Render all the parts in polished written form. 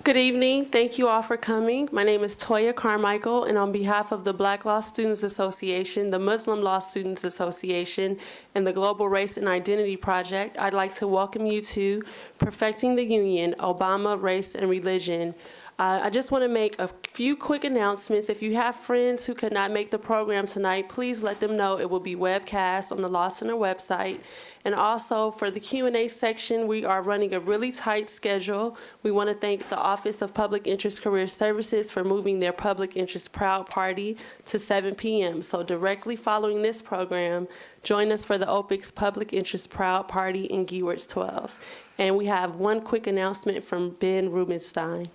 Good evening. Thank you all for coming. My name is Toya Carmichael, and on behalf of the Black Law Students Association, the Muslim Law Students Association, and the Global Race and Identity Project, I'd like to welcome you to Perfecting the Union, Obama, Race, and Religion. I just want to make a few quick announcements. If you have friends who could not make the program tonight, please let them know it will be webcast on the Law Center website. And also for the Q&A section, we are running a really tight schedule. We want to thank the Office of Public Interest Career Services for moving their Public Interest Proud Party to 7 p.m. So directly following this program, join us for the OPIC's Public Interest Proud Party in Georgetown 12. And we have one quick announcement from Ben Rubenstein.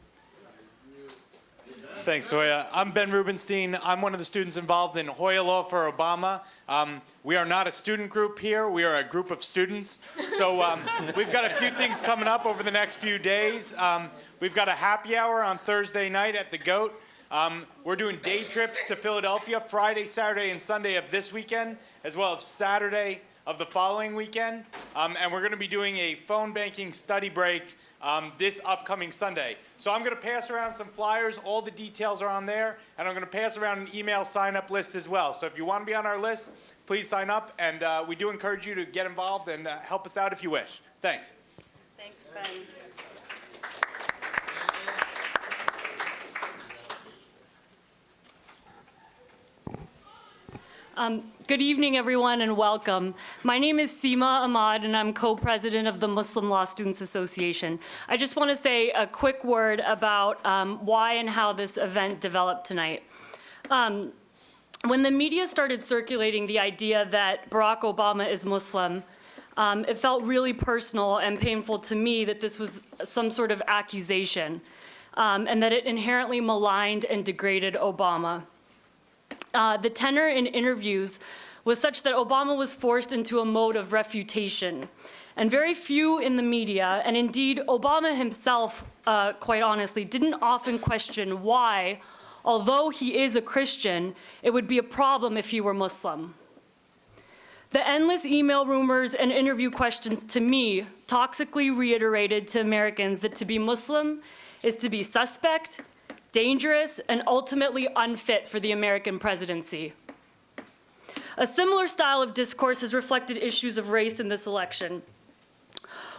Thanks, Toya. I'm Ben Rubenstein. I'm one of the students involved in Hoya Law for Obama. We are not a student group here. We are a group of students. So we've got a few things coming up over the next few days. We've got a happy hour on Thursday night at the GOAT. We're doing day trips to Philadelphia Friday, Saturday, and Sunday of this weekend, as well as Saturday of the following weekend. And we're going to be doing a phone banking study break this upcoming Sunday. So I'm going to pass around some flyers. All the details are on there. And I'm going to pass around an email sign-up list as well. So if you want to be on our list, please sign up. And we do encourage you to get involved and help us out if you wish. Thanks. Thanks, Ben. Good evening, everyone, and welcome. My name is Seema Ahmad, and I'm co-president of the Muslim Law Students Association. I just want to say a quick word about why and how this event developed tonight. When the media started circulating the idea that Barack Obama is Muslim, it felt really personal and painful to me that this was some sort of accusation, and that it inherently maligned and degraded Obama. The tenor in interviews was such that Obama was forced into a mode of refutation. And very few in the media, and indeed Obama himself, quite honestly, didn't often question why, although he is a Christian, it would be a problem if he were Muslim. The endless email rumors and interview questions to me toxically reiterated to Americans that to be Muslim is to be suspect, dangerous, and ultimately unfit for the American presidency. A similar style of discourse has reflected issues of race in this election.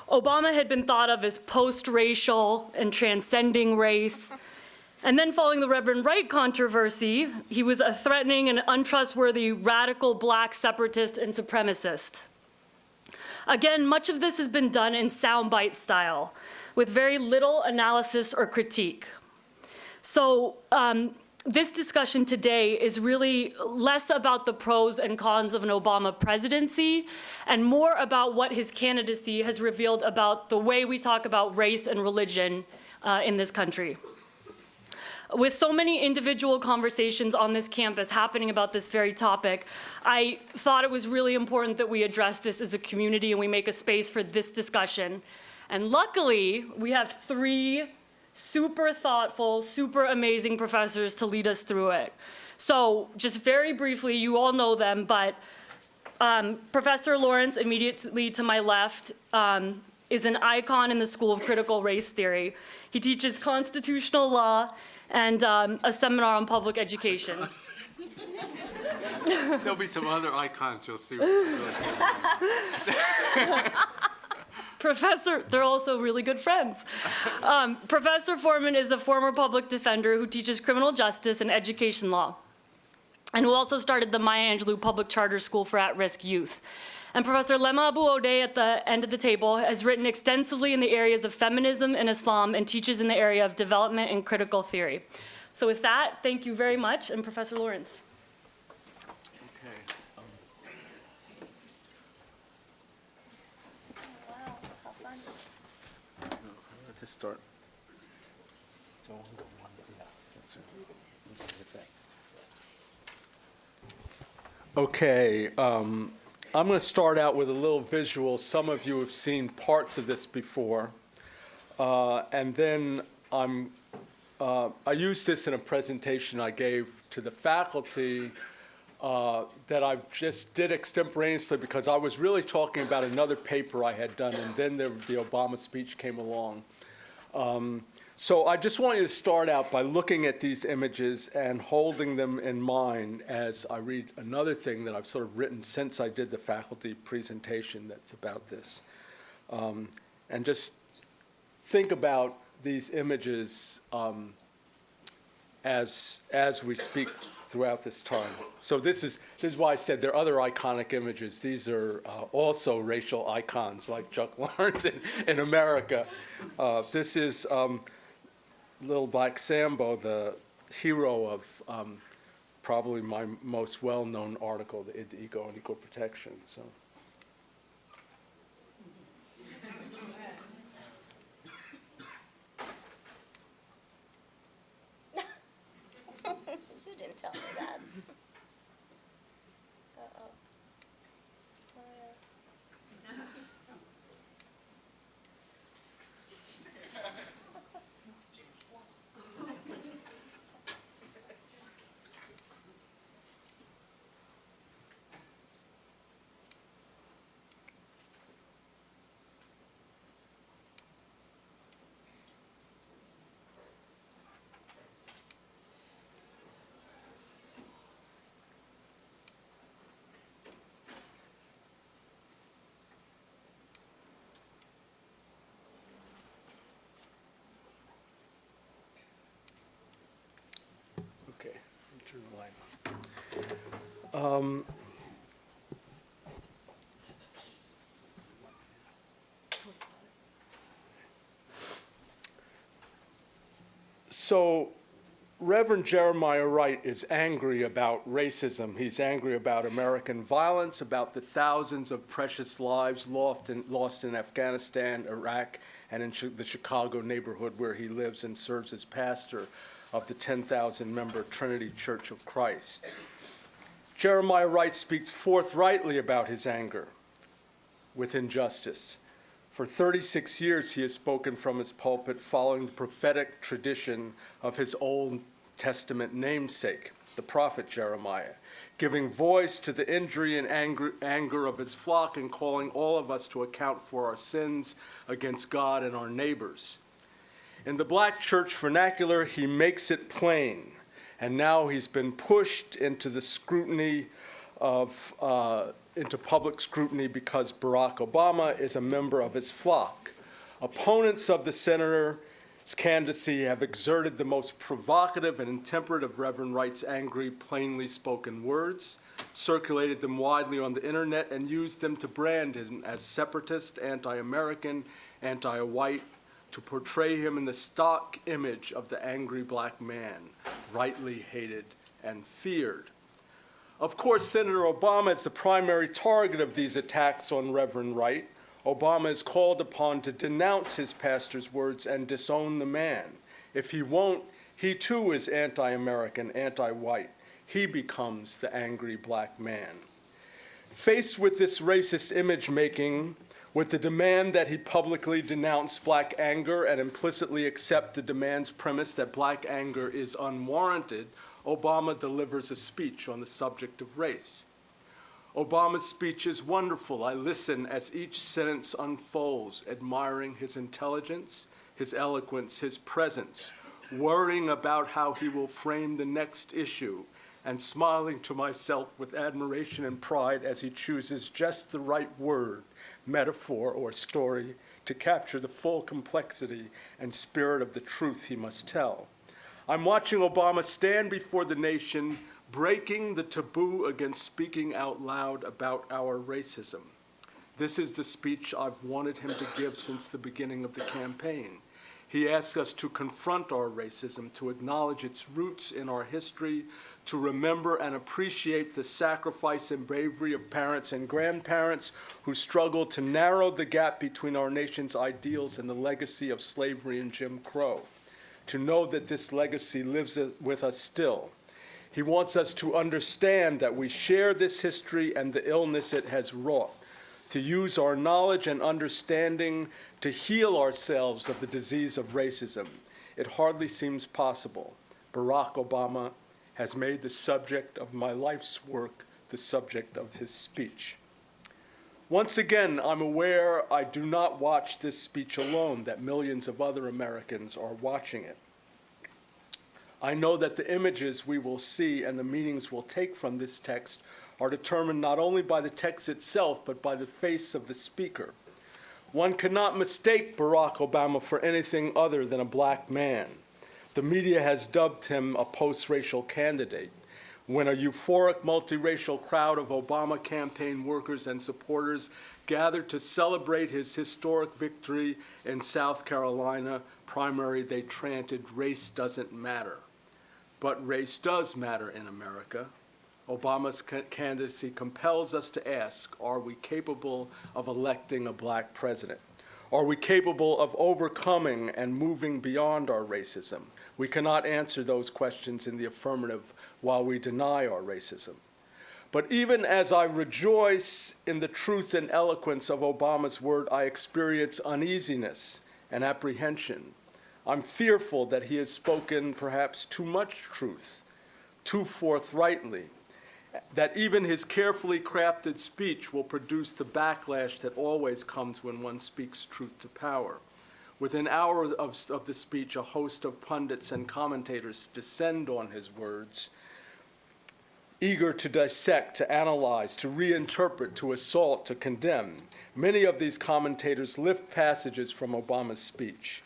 Obama had been thought of as post-racial and transcending race. And then following the Reverend Wright controversy, he was a threatening and untrustworthy radical black separatist and supremacist. Again, much of this has been done in soundbite style, with very little analysis or critique. So this discussion today is really less about the pros and cons of an Obama presidency and more about what his candidacy has revealed about the way we talk about race and religion in this country. With so many individual conversations on this campus happening about this very topic, I thought it was really important that we address this as a community and we make a space for this discussion. And luckily, we have three super thoughtful, super amazing professors to lead us through it. So just very briefly, you all know them, but Professor Lawrence, immediately to my left, is an icon in the School of Critical Race Theory. He teaches constitutional law and a seminar on public education. There'll be some other icons you'll see. They're also really good friends. Professor Foreman is a former public defender who teaches criminal justice and education law, and who also started the Maya Angelou Public Charter School for At-Risk Youth. And Professor Lema Abu Odeh at the end of the table has written extensively in the areas of feminism and Islam and teaches in the area of development and critical theory. So with that, thank you very much, and Professor Lawrence. To start. Okay, I'm going to start out with a little visual. Some of you have seen parts of this before. And then I used this in a presentation I gave to the faculty that I just did extemporaneously because I was really talking about another paper I had done, and then the Obama speech came along. So I just want you to start out by looking at these images and holding them in mind as I read another thing that I've sort of written since I did the faculty presentation that's about this. And just think about these images as we speak throughout this time. So this is why I said there are other iconic images. These are also racial icons like Chuck Lawrence in America. This is Little Black Sambo, the hero of probably my most well-known article, The Id, the Ego, and Equal Protection. So. You didn't tell me that. Uh-oh. Okay, let me turn the light on. So Reverend Jeremiah Wright is angry about racism. He's angry about American violence, about the thousands of precious lives lost in Afghanistan, Iraq, and in the Chicago neighborhood where he lives and serves as pastor of the 10,000-member Trinity Church of Christ. Jeremiah Wright speaks forthrightly about his anger with injustice. For 36 years, he has spoken from his pulpit following the prophetic tradition of his Old Testament namesake, the prophet Jeremiah, giving voice to the injury and anger of his flock and calling all of us to account for our sins against God and our neighbors. In the black church vernacular, he makes it plain, and now he's been pushed into the scrutiny into public scrutiny because Barack Obama is a member of his flock. Opponents of the senator's candidacy have exerted the most provocative and intemperate of Reverend Wright's angry, plainly spoken words, circulated them widely on the internet, and used them to brand him as separatist, anti-American, anti-white, to portray him in the stock image of the angry black man, rightly hated and feared. Of course, Senator Obama is the primary target of these attacks on Reverend Wright. Obama is called upon to denounce his pastor's words and disown the man. If he won't, he too is anti-American, anti-white. He becomes the angry black man. Faced with this racist image-making, with the demand that he publicly denounce black anger and implicitly accept the demand's premise that black anger is unwarranted, Obama delivers a speech on the subject of race. Obama's speech is wonderful. I listen as each sentence unfolds, admiring his intelligence, his eloquence, his presence, worrying about how he will frame the next issue, and smiling to myself with admiration and pride as he chooses just the right word, metaphor, or story to capture the full complexity and spirit of the truth he must tell. I'm watching Obama stand before the nation, breaking the taboo against speaking out loud about our racism. This is the speech I've wanted him to give since the beginning of the campaign. He asks us to confront our racism, to acknowledge its roots in our history, to remember and appreciate the sacrifice and bravery of parents and grandparents who struggled to narrow the gap between our nation's ideals and the legacy of slavery and Jim Crow, to know that this legacy lives with us still. He wants us to understand that we share this history and the illness it has wrought, to use our knowledge and understanding to heal ourselves of the disease of racism. It hardly seems possible. Barack Obama has made the subject of my life's work the subject of his speech. Once again, I'm aware I do not watch this speech alone, that millions of other Americans are watching it. I know that the images we will see and the meanings we'll take from this text are determined not only by the text itself, but by the face of the speaker. One cannot mistake Barack Obama for anything other than a black man. The media has dubbed him a post-racial candidate. When a euphoric multiracial crowd of Obama campaign workers and supporters gathered to celebrate his historic victory in South Carolina primary, they chanted, "Race doesn't matter." But race does matter in America. Obama's candidacy compels us to ask, are we capable of electing a black president? Are we capable of overcoming and moving beyond our racism? We cannot answer those questions in the affirmative while we deny our racism. But even as I rejoice in the truth and eloquence of Obama's word, I experience uneasiness and apprehension. I'm fearful that he has spoken perhaps too much truth, too forthrightly, that even his carefully crafted speech will produce the backlash that always comes when one speaks truth to power. Within hours of the speech, a host of pundits and commentators descend on his words, eager to dissect, to analyze, to reinterpret, to assault, to condemn. Many of these commentators lift passages from Obama's speech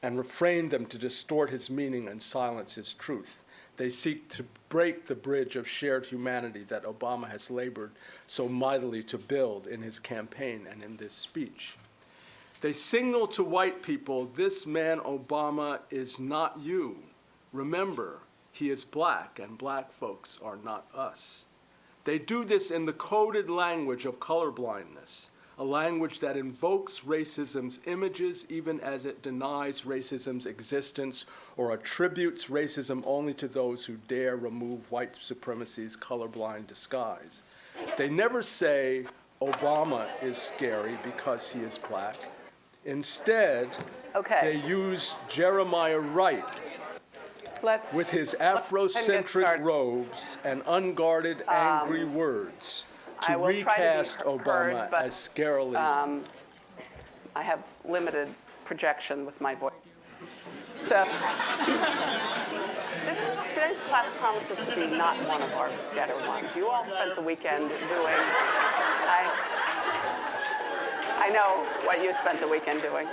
and refrain them to distort his meaning and silence his truth. They seek to break the bridge of shared humanity that Obama has labored so mightily to build in his campaign and in this speech. They signal to white people, this man Obama is not you. Remember, he is black, and black folks are not us. They do this in the coded language of colorblindness, a language that invokes racism's images even as it denies racism's existence or attributes racism only to those who dare remove white supremacy's colorblind disguise. They never say Obama is scary because he is black. Instead, they use Jeremiah Wright with his Afrocentric robes and unguarded, angry words to recast Obama as scarily. I have limited projection with my voice. So today's class promises to be not one of our better ones. You all spent the weekend doing, I know what you spent the weekend doing.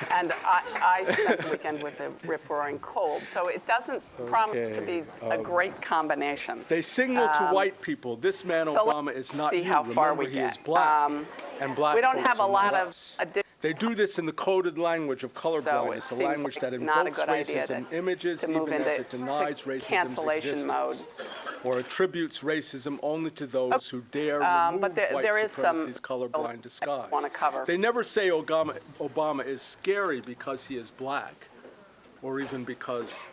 And I spent the weekend with a rip-roaring cold, so it doesn't promise to be a great combination. They signal to white people, this man Obama is not you. Remember, he is black, and black we don't folks have a are lot not of us. additional. They do this in the coded language of colorblindness, a language that invokes racism images even as it denies racism's existence, or attributes racism only to those who dare remove white supremacy's colorblind disguise. They never say Obama is scary because he is black, or even because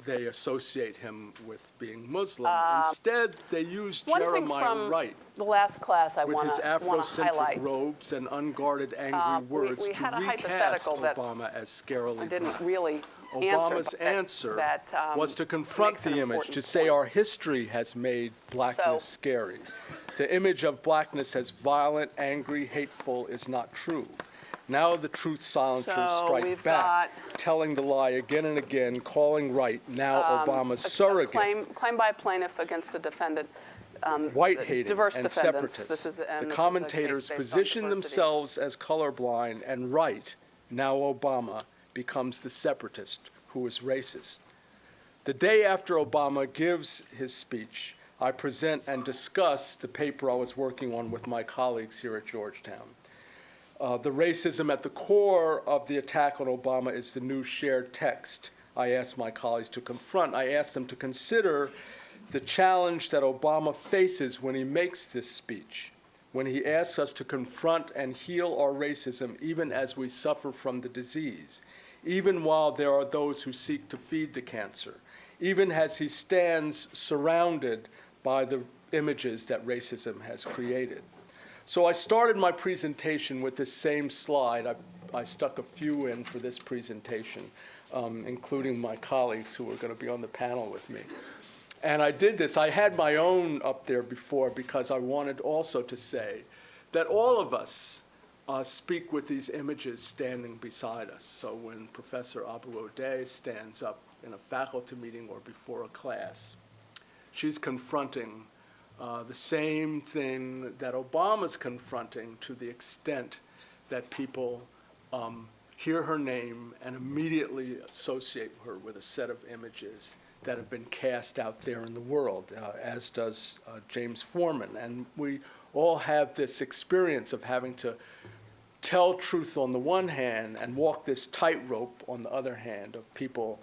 they associate him with being Muslim. Instead, they use Jeremiah Wright the last class I with want his to Afrocentric highlight. robes and unguarded angry words we to had a recast hypothetical that Obama as scarily I didn't black. really Obama's answer was to confront makes an the image, important to say point. our history has made blackness scary. The image of blackness as violent, angry, hateful is not true. Now the truth silencers strike back, telling the lie again and again, calling right, now Obama's surrogate. Claim by plaintiff against a defendant. White-hating diverse and defendants. separatists. The The commentators position themselves as colorblind, and right, now Obama, becomes the separatist who is racist. The day after Obama gives his speech, I present and discuss the paper I was working on with my colleagues here at Georgetown. The racism at the core of the attack on Obama is the new shared text I asked my colleagues to confront. I asked them to consider the challenge that Obama faces when he makes this speech, when he asks us to confront and heal our racism even as we suffer from the disease, even while there are those who seek to feed the cancer, even as he stands surrounded by the images that racism has created. So I started my presentation with this same slide. I stuck a few in for this presentation, including my colleagues who are going to be on the panel with me. And I did this. I had my own up there before because I wanted also to say that all of us speak with these images standing beside us. So when Professor Abu-Odeh stands up in a faculty meeting or before a class, she's confronting the same thing that Obama's confronting, to the extent that people hear her name and immediately associate her with a set of images that have been cast out there in the world, as does James Foreman. And we all have this experience of having to tell truth on the one hand and walk this tightrope on the other hand, of people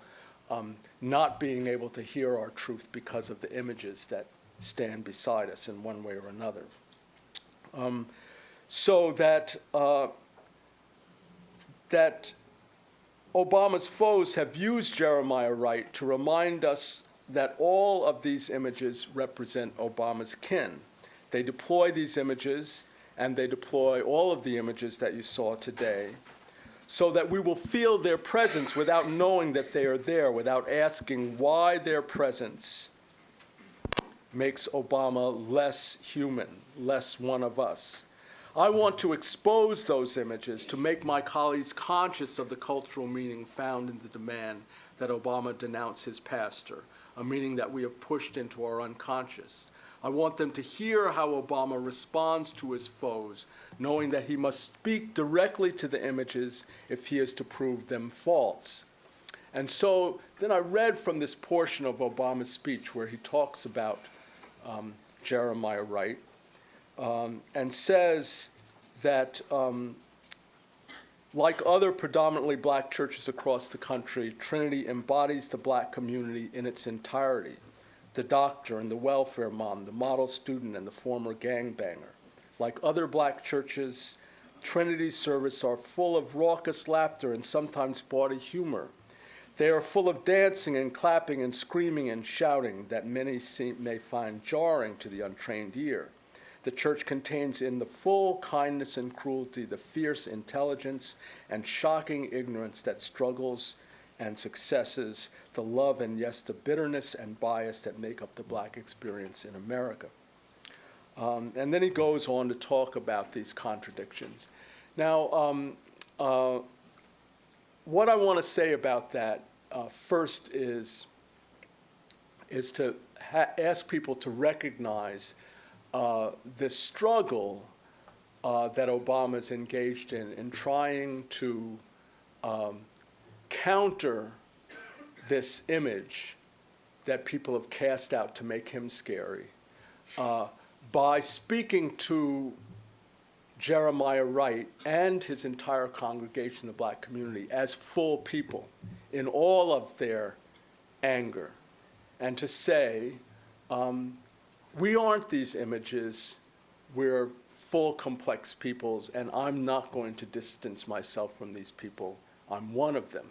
not being able to hear our truth because of the images that stand beside us in one way or another. So that Obama's foes have used Jeremiah Wright to remind us that all of these images represent Obama's kin. They deploy these images, and they deploy all of the images that you saw today, so that we will feel their presence without knowing that they are there, without asking why their presence makes Obama less human, less one of us. I want to expose those images to make my colleagues conscious of the cultural meaning found in the demand that Obama denounce his pastor, a meaning that we have pushed into our unconscious. I want them to hear how Obama responds to his foes, knowing that he must speak directly to the images if he is to prove them false. And so then I read from this portion of Obama's speech where he talks about Jeremiah Wright, and says that like other predominantly black churches across the country, Trinity embodies the black community in its entirety: the doctor and the welfare mom, the model student and the former gangbanger. Like other black churches, Trinity's services are full of raucous laughter and sometimes bawdy humor. They are full of dancing and clapping and screaming and shouting that many may find jarring to the untrained ear. The church contains in the full kindness and cruelty the fierce intelligence and shocking ignorance that struggles and successes, the love and yes, the bitterness and bias that make up the black experience in America. And then he goes on to talk about these contradictions. Now, what I want to say about that first is to ask people to recognize this struggle that Obama is engaged in trying to counter this image that people have cast out to make him scary by speaking to Jeremiah Wright and his entire congregation, the black community, as full people in all of their anger, and to say, we aren't these images, we're full, complex peoples, and I'm not going to distance myself from these people. I'm one of them.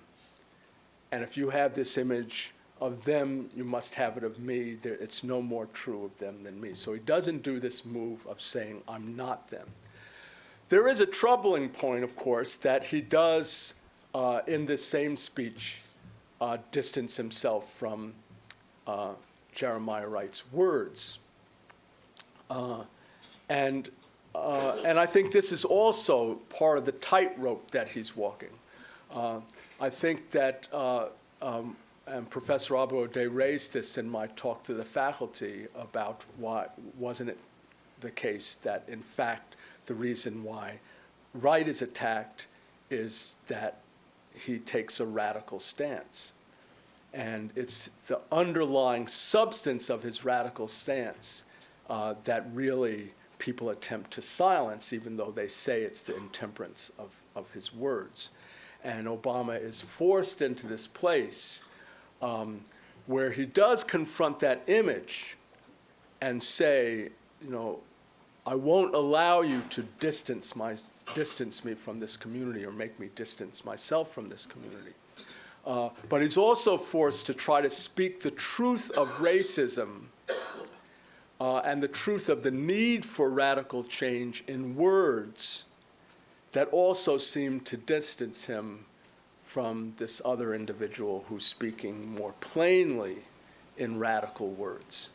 And if you have this image of them, you must have it of me. It's no more true of them than me. So he doesn't do this move of saying, I'm not them. There is a troubling point, of course, that he does, in this same speech, distance himself from Jeremiah Wright's words. And I think this is also part of the tightrope that he's walking. I think that, and Professor Abu-Odeh raised this in my talk to the faculty about why wasn't it the case that, in fact, the reason why Wright is attacked is that he takes a radical stance. And it's the underlying substance of his radical stance that really people attempt to silence, even though they say it's the intemperance of his words. And Obama is forced into this place where he does confront that image and say, you know, I won't allow you to distance me from this community or make me distance myself from this community. But he's also forced to try to speak the truth of racism and the truth of the need for radical change in words that also seem to distance him from this other individual who's speaking more plainly in radical words.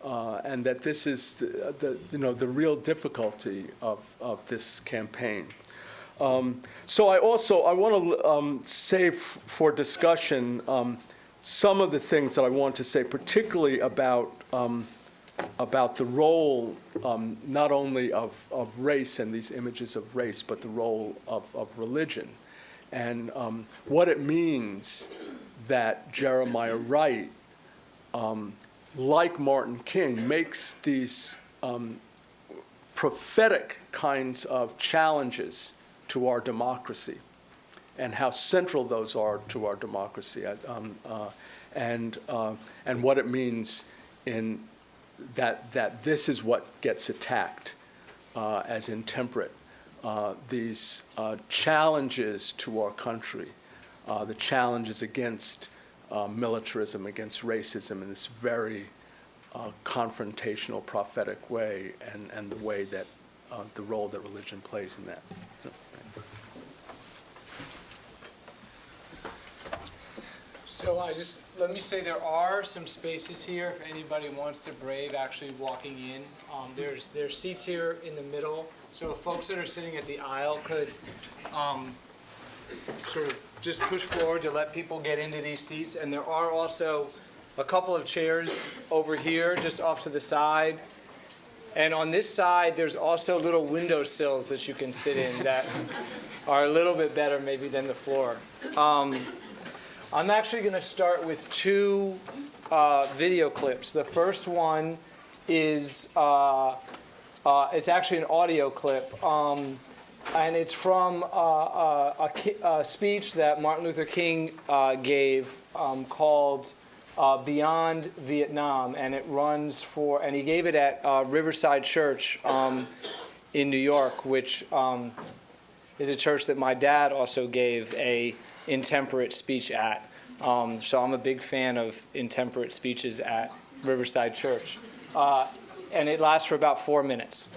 And that this is the real difficulty of this campaign. So I want to say for discussion some of the things that I want to say, particularly about the role not only of race and these images of race, but the role of religion, and what it means that Jeremiah Wright, like Martin King, makes these prophetic kinds of challenges to our democracy, and how central those are to our democracy, and what it means in that this is what gets attacked as intemperate. These challenges to our country, the challenges against militarism, against racism in this very confrontational, prophetic way, and the way that the role that religion plays in that. So let me say there are some spaces here if anybody wants to brave actually walking in. There's seats here in the middle, so if folks that are sitting at the aisle could sort of just push forward to let people get into these seats. And there are also a couple of chairs over here just off to the side. And on this side, there's also little window sills that you can sit in that are a little bit better maybe than the floor. I'm actually going to start with two video clips. The first one is it's actually an audio clip, and it's from a speech that Martin Luther King gave called Beyond Vietnam, and it runs for, and he gave it at Riverside Church in New York, which is a church that my dad also gave a intemperate speech at. So I'm a big fan of intemperate speeches at Riverside Church. And it lasts for about 4 minutes.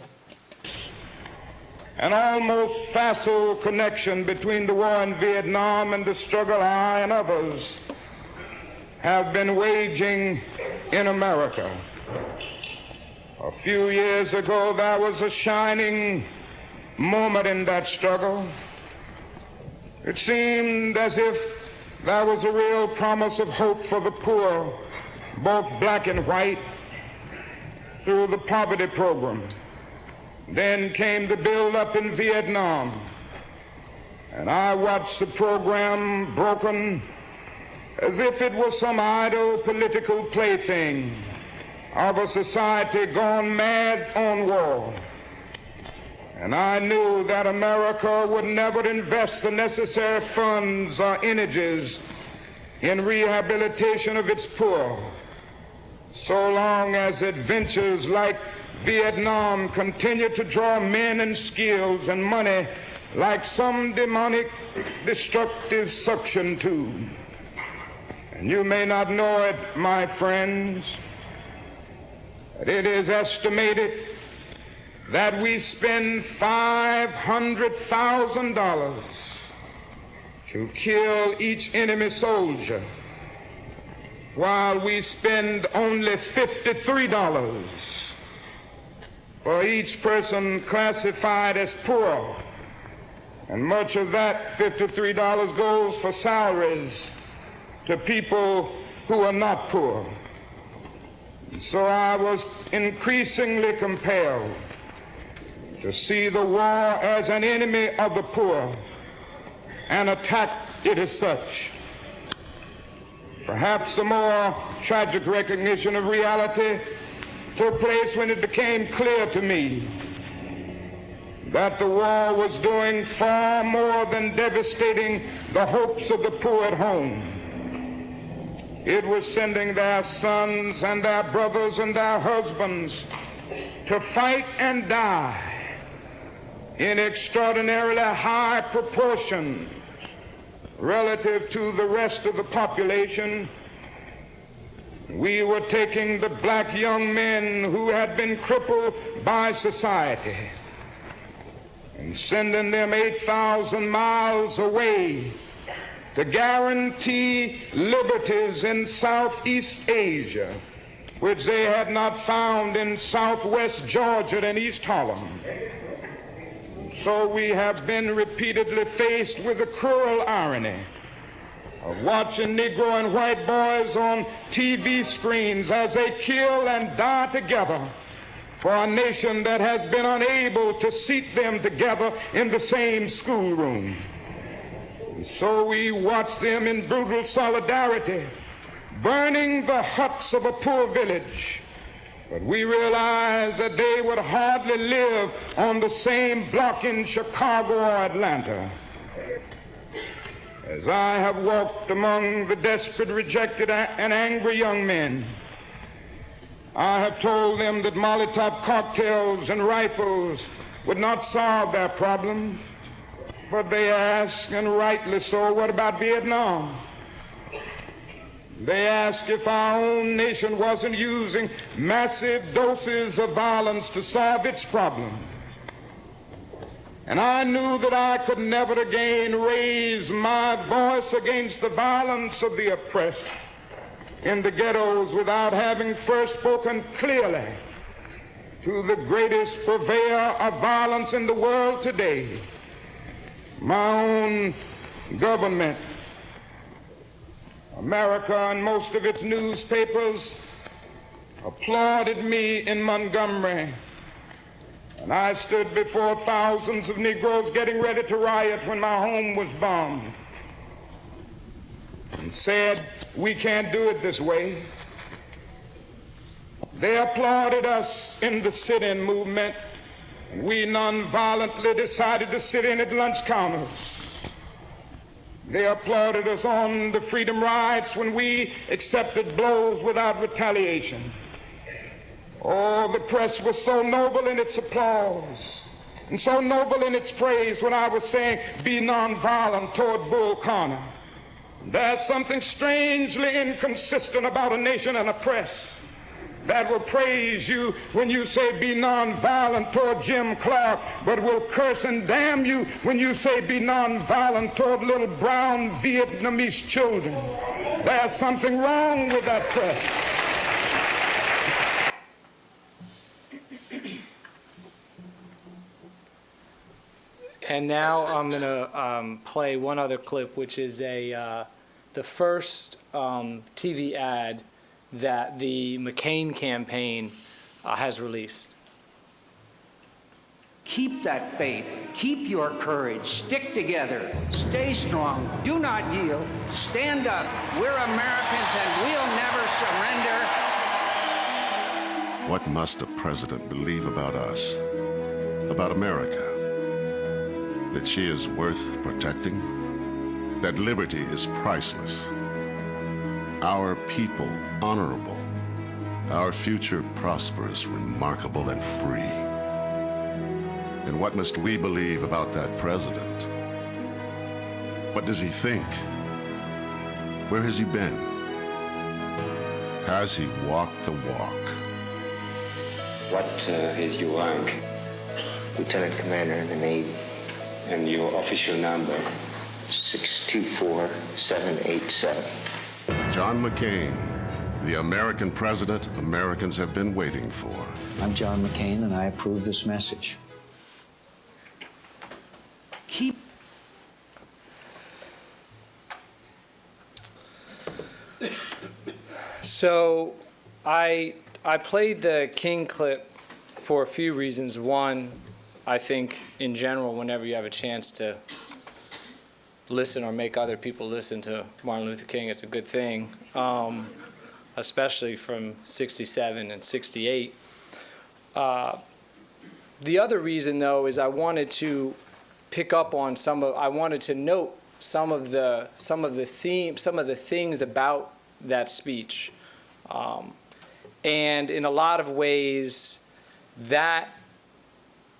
An almost facile connection between the war in Vietnam and the struggle I and others have been waging in America. A few years ago, there was a shining moment in that struggle. It seemed as if there was a real promise of hope for the poor, both black and white, through the poverty program. Then came the build-up in Vietnam, and I watched the program broken as if it was some idle political plaything of a society gone mad on war. And I knew that America would never invest the necessary funds or energies in rehabilitation of its poor, so long as adventures like Vietnam continue to draw men and skills and money like some demonic, destructive suction tube. And you may not know it, my friends, but it is estimated that we spend $500,000 to kill each enemy soldier, while we spend only $53 for each person classified as poor. And much of that $53 goes for salaries to people who are not poor. And so I was increasingly compelled to see the war as an enemy of the poor and attack it as such. Perhaps a more tragic recognition of reality took place when it became clear to me that the war was doing far more than devastating the hopes of the poor at home. It was sending their sons and their brothers and their husbands to fight and die in extraordinarily high proportion relative to the rest of the population. We were taking the black young men who had been crippled by society and sending them 8,000 miles away to guarantee liberties in Southeast Asia, which they had not found in Southwest Georgia and East Harlem. So we have been repeatedly faced with the cruel irony of watching Negro and white boys on TV screens as they kill and die together for a nation that has been unable to seat them together in the same schoolroom. So we watch them in brutal solidarity, burning the huts of a poor village. But we realize that they would hardly live on the same block in Chicago or Atlanta. As I have walked among the desperate, rejected, and angry young men, I have told them that Molotov cocktails and rifles would not solve their problems. But they ask, and rightly so, what about Vietnam? They ask if our own nation wasn't using massive doses of violence to solve its problem. And I knew that I could never again raise my voice against the violence of the oppressed in the ghettos without having first spoken clearly to the greatest purveyor of violence in the world today, my own government. America and most of its newspapers applauded me in Montgomery, and I stood before thousands of Negroes getting ready to riot when my home was bombed, and said, we can't do it this way. They applauded us in the sit-in movement, and we nonviolently decided to sit in at lunch counters. They applauded us on the freedom rides when we accepted blows without retaliation. Oh, the press was so noble in its applause and so noble in its praise when I was saying, be nonviolent toward Bull Connor. There's something strangely inconsistent about a nation and a press that will praise you when you say be nonviolent toward Jim Clark, but will curse and damn you when you say be nonviolent toward little brown Vietnamese children. There's something wrong with that press. And now I'm going to play one other clip, which is the first TV ad that the McCain campaign has released. Keep that faith, keep your courage, stick together, stay strong, do not yield, stand up. We're Americans and we'll never surrender. What must a president believe about us, about America? That she is worth protecting? That liberty is priceless? Our people honorable, our future prosperous, remarkable, and free. And what must we believe about that president? What does he think? Where has he been? Has he walked the walk? What is your rank? Lieutenant Commander in the Navy. And your official number, 624787. John McCain, the American president Americans have been waiting for. I'm John McCain, and I approve this message. Keep. So I played the King clip for a few reasons. One, I think in general, whenever you have a chance to listen or make other people listen to Martin Luther King, it's a good thing, especially from 67 and 68. The other reason, though, is I wanted to pick up on I wanted to note some of the themes, some of the things about that speech. And in a lot of ways, that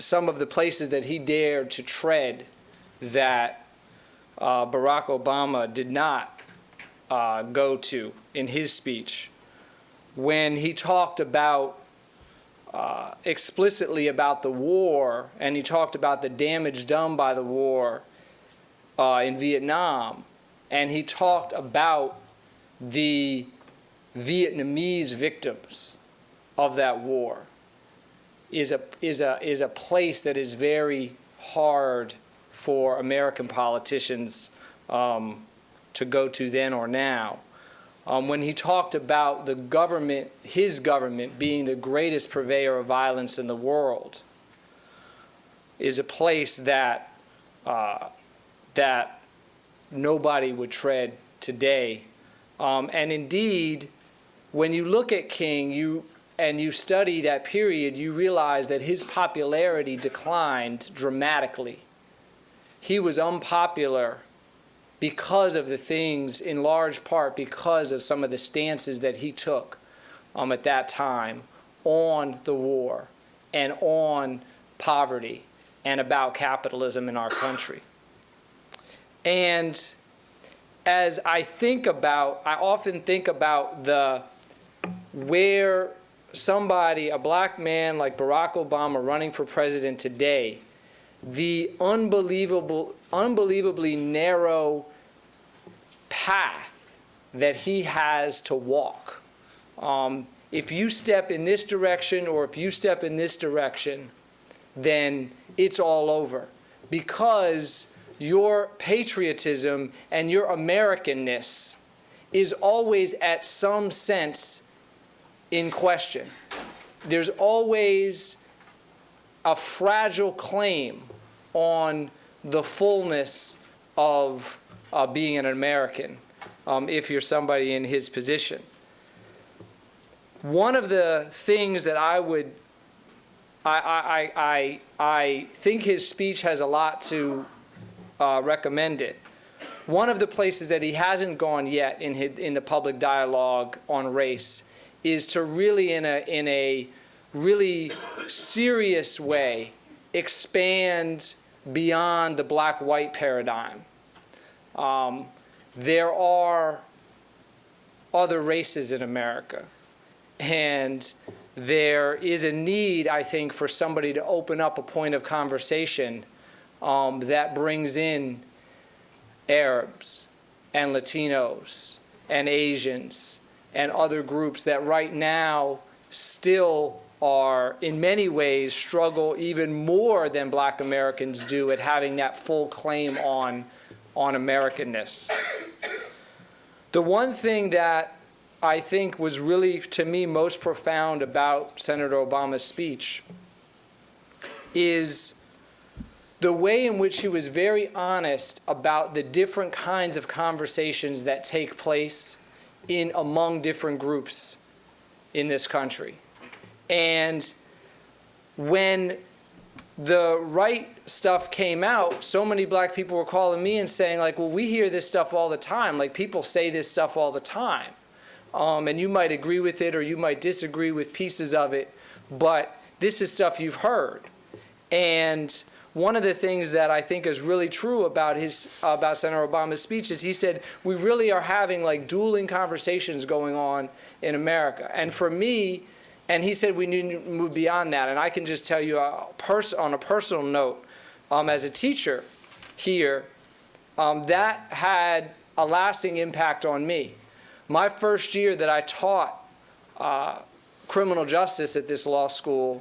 some of the places that he dared to tread that Barack Obama did not go to in his speech, when he talked about explicitly about the war, and he talked about the damage done by the war in Vietnam, and he talked about the Vietnamese victims of that war, is a place that is very hard for American politicians to go to then or now. When he talked about the government, his government being the greatest purveyor of violence in the world, is a place that that nobody would tread today. And indeed, when you look at King, and you study that period, you realize that his popularity declined dramatically. He was unpopular because of the things, in large part because of some of the stances that he took at that time on the war and on poverty and about capitalism in our country. And as I often think about where somebody, a black man like Barack Obama running for president today, the unbelievably narrow path that he has to walk. If you step in this direction or if you step in this direction, then it's all over, because your patriotism and your Americanness is always at some sense in question. There's always a fragile claim on the fullness of being an American, if you're somebody in his position. One of the things that I think his speech has a lot to recommend it. One of the places that he hasn't gone yet in the public dialogue on race is to really, in a really serious way, expand beyond the black-white paradigm. There are other races in America, and there is a need, I think, for somebody to open up a point of conversation that brings in Arabs and Latinos and Asians and other groups that right now still are, in many ways, struggle even more than black Americans do at having that full claim on Americanness. The one thing that I think was really, to me, most profound about Senator Obama's speech is the way in which he was very honest about the different kinds of conversations that take place among different groups in this country. And when the right stuff came out, so many black people were calling me and saying, like, well, we hear this stuff all the time. Like, people say this stuff all the time. And you might agree with it or you might disagree with pieces of it, but this is stuff you've heard. And one of the things that I think is really true about Senator Obama's speech is he said, we really are having like dueling conversations going on in America. And for me, and he said we need to move beyond that. And I can just tell you on a personal note, as a teacher here, that had a lasting impact on me. My first year that I taught criminal justice at this law school,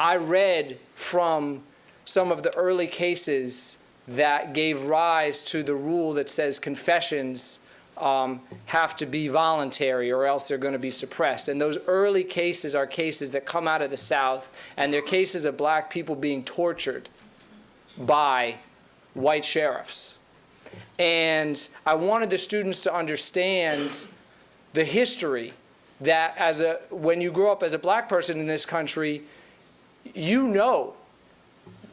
I read from some of the early cases that gave rise to the rule that says confessions have to be voluntary or else they're going to be suppressed. And those early cases are cases that come out of the South, and they're cases of black people being tortured by white sheriffs. And I wanted the students to understand the history that when you grow up as a black person in this country, you know,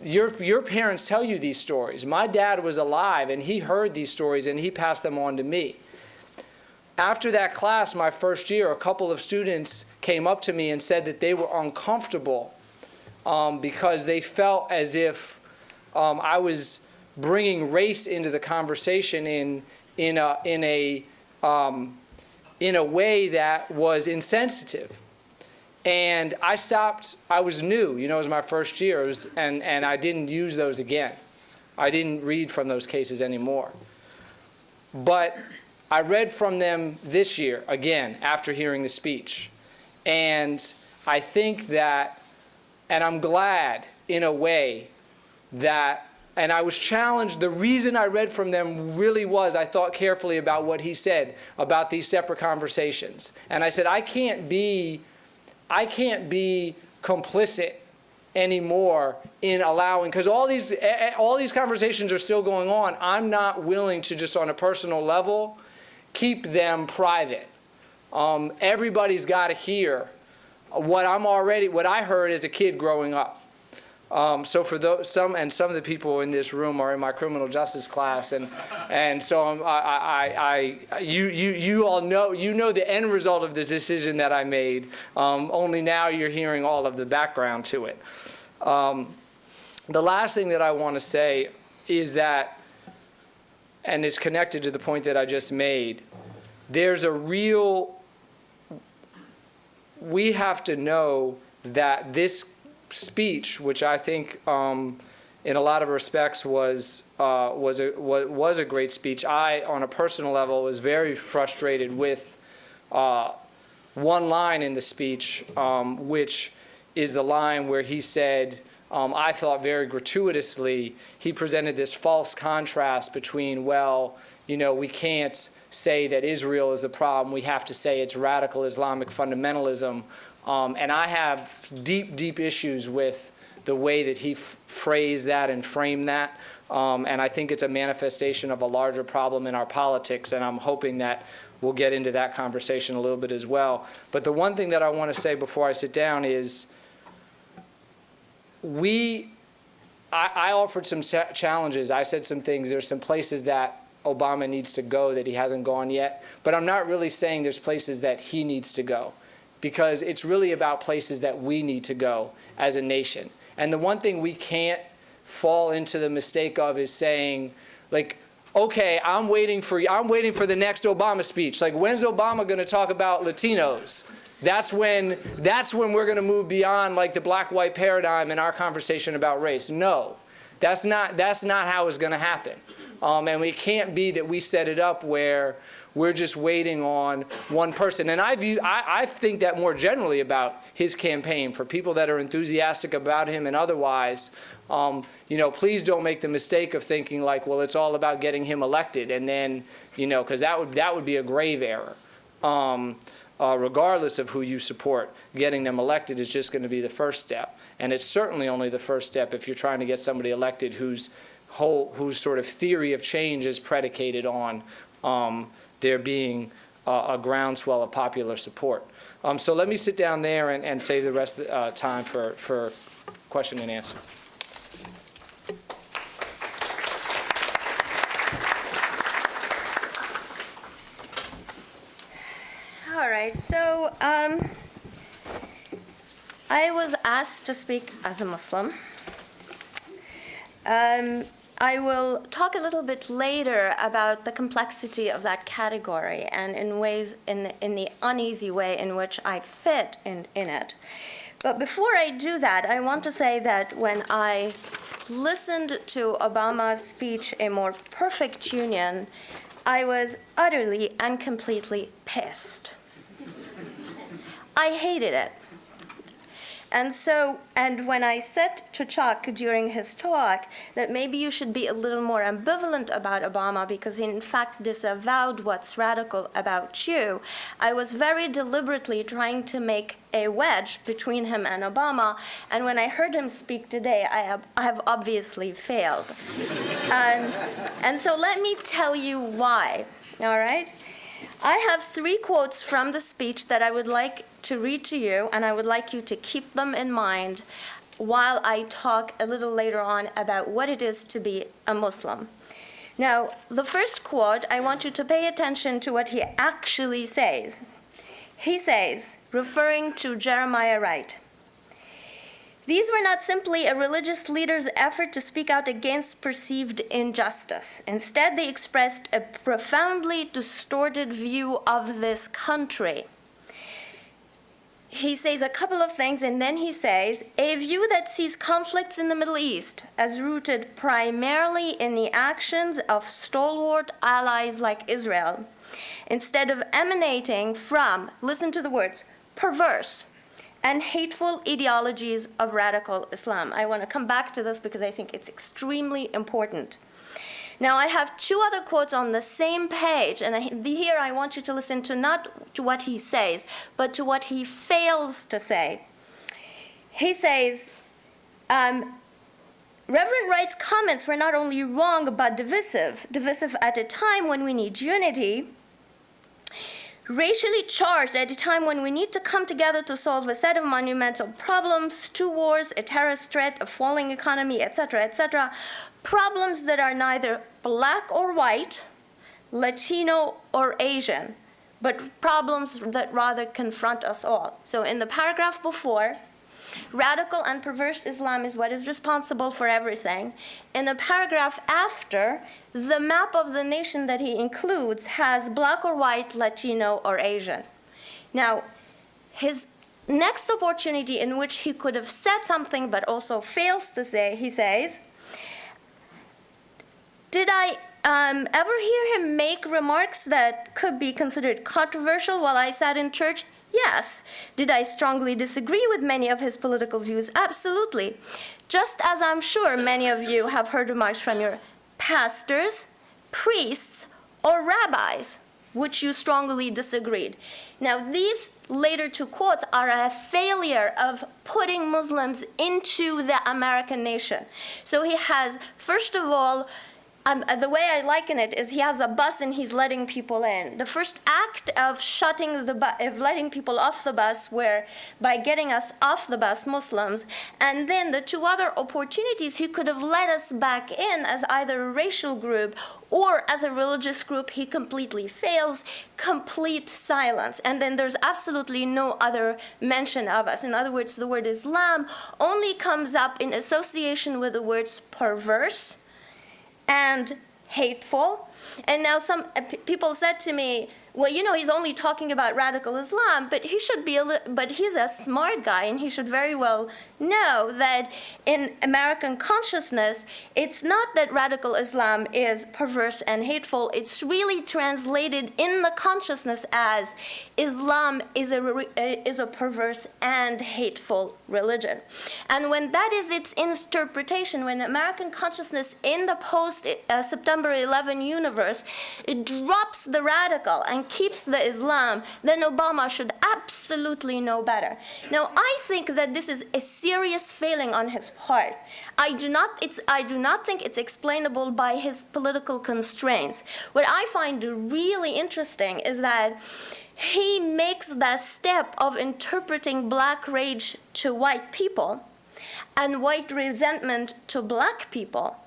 your parents tell you these stories. My dad was alive and he heard these stories and he passed them on to me. After that class, my first year, a couple of students came up to me and said that they were uncomfortable because they felt as if I was bringing race into the conversation in a way that was insensitive. And I stopped. I was new, it was my first year, and I didn't use those again. I didn't read from those cases anymore. But I read from them this year, again, after hearing the speech. And I think that, and I'm glad in a way that, and I was challenged, the reason I read from them really was I thought carefully about what he said about these separate conversations. And I said, I can't be complicit anymore in allowing, because all these conversations are still going on. I'm not willing to, just on a personal level, keep them private. Everybody's got to hear what I heard as a kid growing up. So for those, some of the people in this room are in my criminal justice class, and so you all know, the end result of the decision that I made. Only now you're hearing all of the background to it. The last thing that I want to say is that, and it's connected to the point that I just made, we have to know that this speech, which I think in a lot of respects was a great speech. I, on a personal level, was very frustrated with one line in the speech, which is the line where he said, I thought very gratuitously, he presented this false contrast between, well, we can't say that Israel is the problem. We have to say it's radical Islamic fundamentalism. And I have deep, deep issues with the way that he phrased that and framed that. And I think it's a manifestation of a larger problem in our politics. And I'm hoping that we'll get into that conversation a little bit as well. But the one thing that I want to say before I sit down is I offered some challenges. I said some things. There's some places that Obama needs to go that he hasn't gone yet. But I'm not really saying there's places that he needs to go, because it's really about places that we need to go as a nation. And the one thing we can't fall into the mistake of is saying, like, okay, I'm waiting for the next Obama speech. Like, when's Obama going to talk about Latinos? That's when we're going to move beyond, like, the black-white paradigm in our conversation about race. No, that's not how it's going to happen. And it can't be that we set it up where we're just waiting on one person. And I think that more generally about his campaign. For people that are enthusiastic about him and otherwise, please don't make the mistake of thinking like, well, it's all about getting him elected. And then, because that would be a grave error. Regardless of who you support, getting them elected is just going to be the first step. And it's certainly only the first step if you're trying to get somebody elected whose sort of theory of change is predicated on there being a groundswell of popular support. So let me sit down there and save the rest of the time for question and answer. All right, so I was asked to speak as a Muslim. I will talk a little bit later about the complexity of that category and in the uneasy way in which I fit in it. But before I do that, I want to say that when I listened to Obama's speech, A More Perfect Union, I was utterly and completely pissed. I hated it. And when I said to Chuck during his talk that maybe you should be a little more ambivalent about Obama because he in fact disavowed what's radical about you, I was very deliberately trying to make a wedge between him and Obama. And when I heard him speak today, I have obviously failed. And so let me tell you why, all right? I have 3 quotes from the speech that I would like to read to you, and I would like you to keep them in mind while I talk a little later on about what it is to be a Muslim. Now, the first quote, I want you to pay attention to what he actually says. He says, referring to Jeremiah Wright, "These were not simply a religious leader's effort to speak out against perceived injustice. Instead, they expressed a profoundly distorted view of this country." he says a couple of things, and then he says, a view that sees conflicts in the Middle East as rooted primarily in the actions of stalwart allies like Israel, instead of emanating from, listen to the words, perverse and hateful ideologies of radical Islam. I want to come back to this because I think it's extremely important. Now, I have two other quotes on the same page, and here I want you to listen to not to what he says, but to what he fails to say. He says, Reverend Wright's comments were not only wrong, but divisive at a time when we need unity, racially charged at a time when we need to come together to solve a set of monumental problems, 2 wars, a terrorist threat, a falling economy, etc., problems that are neither black or white, Latino or Asian, but problems that rather confront us all. So in the paragraph before, radical and perverse Islam is what is responsible for everything. In the paragraph after, the map of the nation that he includes has black or white, Latino or Asian. Now, his next opportunity in which he could have said something but also fails to say, he says, did I ever hear him make remarks that could be considered controversial while I sat in church? Yes. Did I strongly disagree with many of his political views? Absolutely. Just as I'm sure many of you have heard remarks from your pastors, priests, or rabbis, which you strongly disagreed. Now, these later two quotes are a failure of putting Muslims into the American nation. So he has, first of all, the way I liken it is he has a bus and he's letting people in. The first act of letting people off the bus were by getting us off the bus, Muslims, and then the two other opportunities he could have let us back in as either a racial group or as a religious group, he completely fails, complete silence. And then there's absolutely no other mention of us. In other words, the word Islam only comes up in association with the words perverse and hateful. And now some people said to me, well, you know, he's only talking about radical Islam, but but he's a smart guy, and he should very well know that in American consciousness, it's not that radical Islam is perverse and hateful. It's really translated in the consciousness as Islam is a perverse and hateful religion. And when that is its interpretation, when American consciousness in the post-September 11 universe, it drops the radical and keeps the Islam, then Obama should absolutely know better. Now, I think that this is a serious failing on his part. I do not think it's explainable by his political constraints. What I find really interesting is that he makes the step of interpreting black rage to white people and white resentment to black people,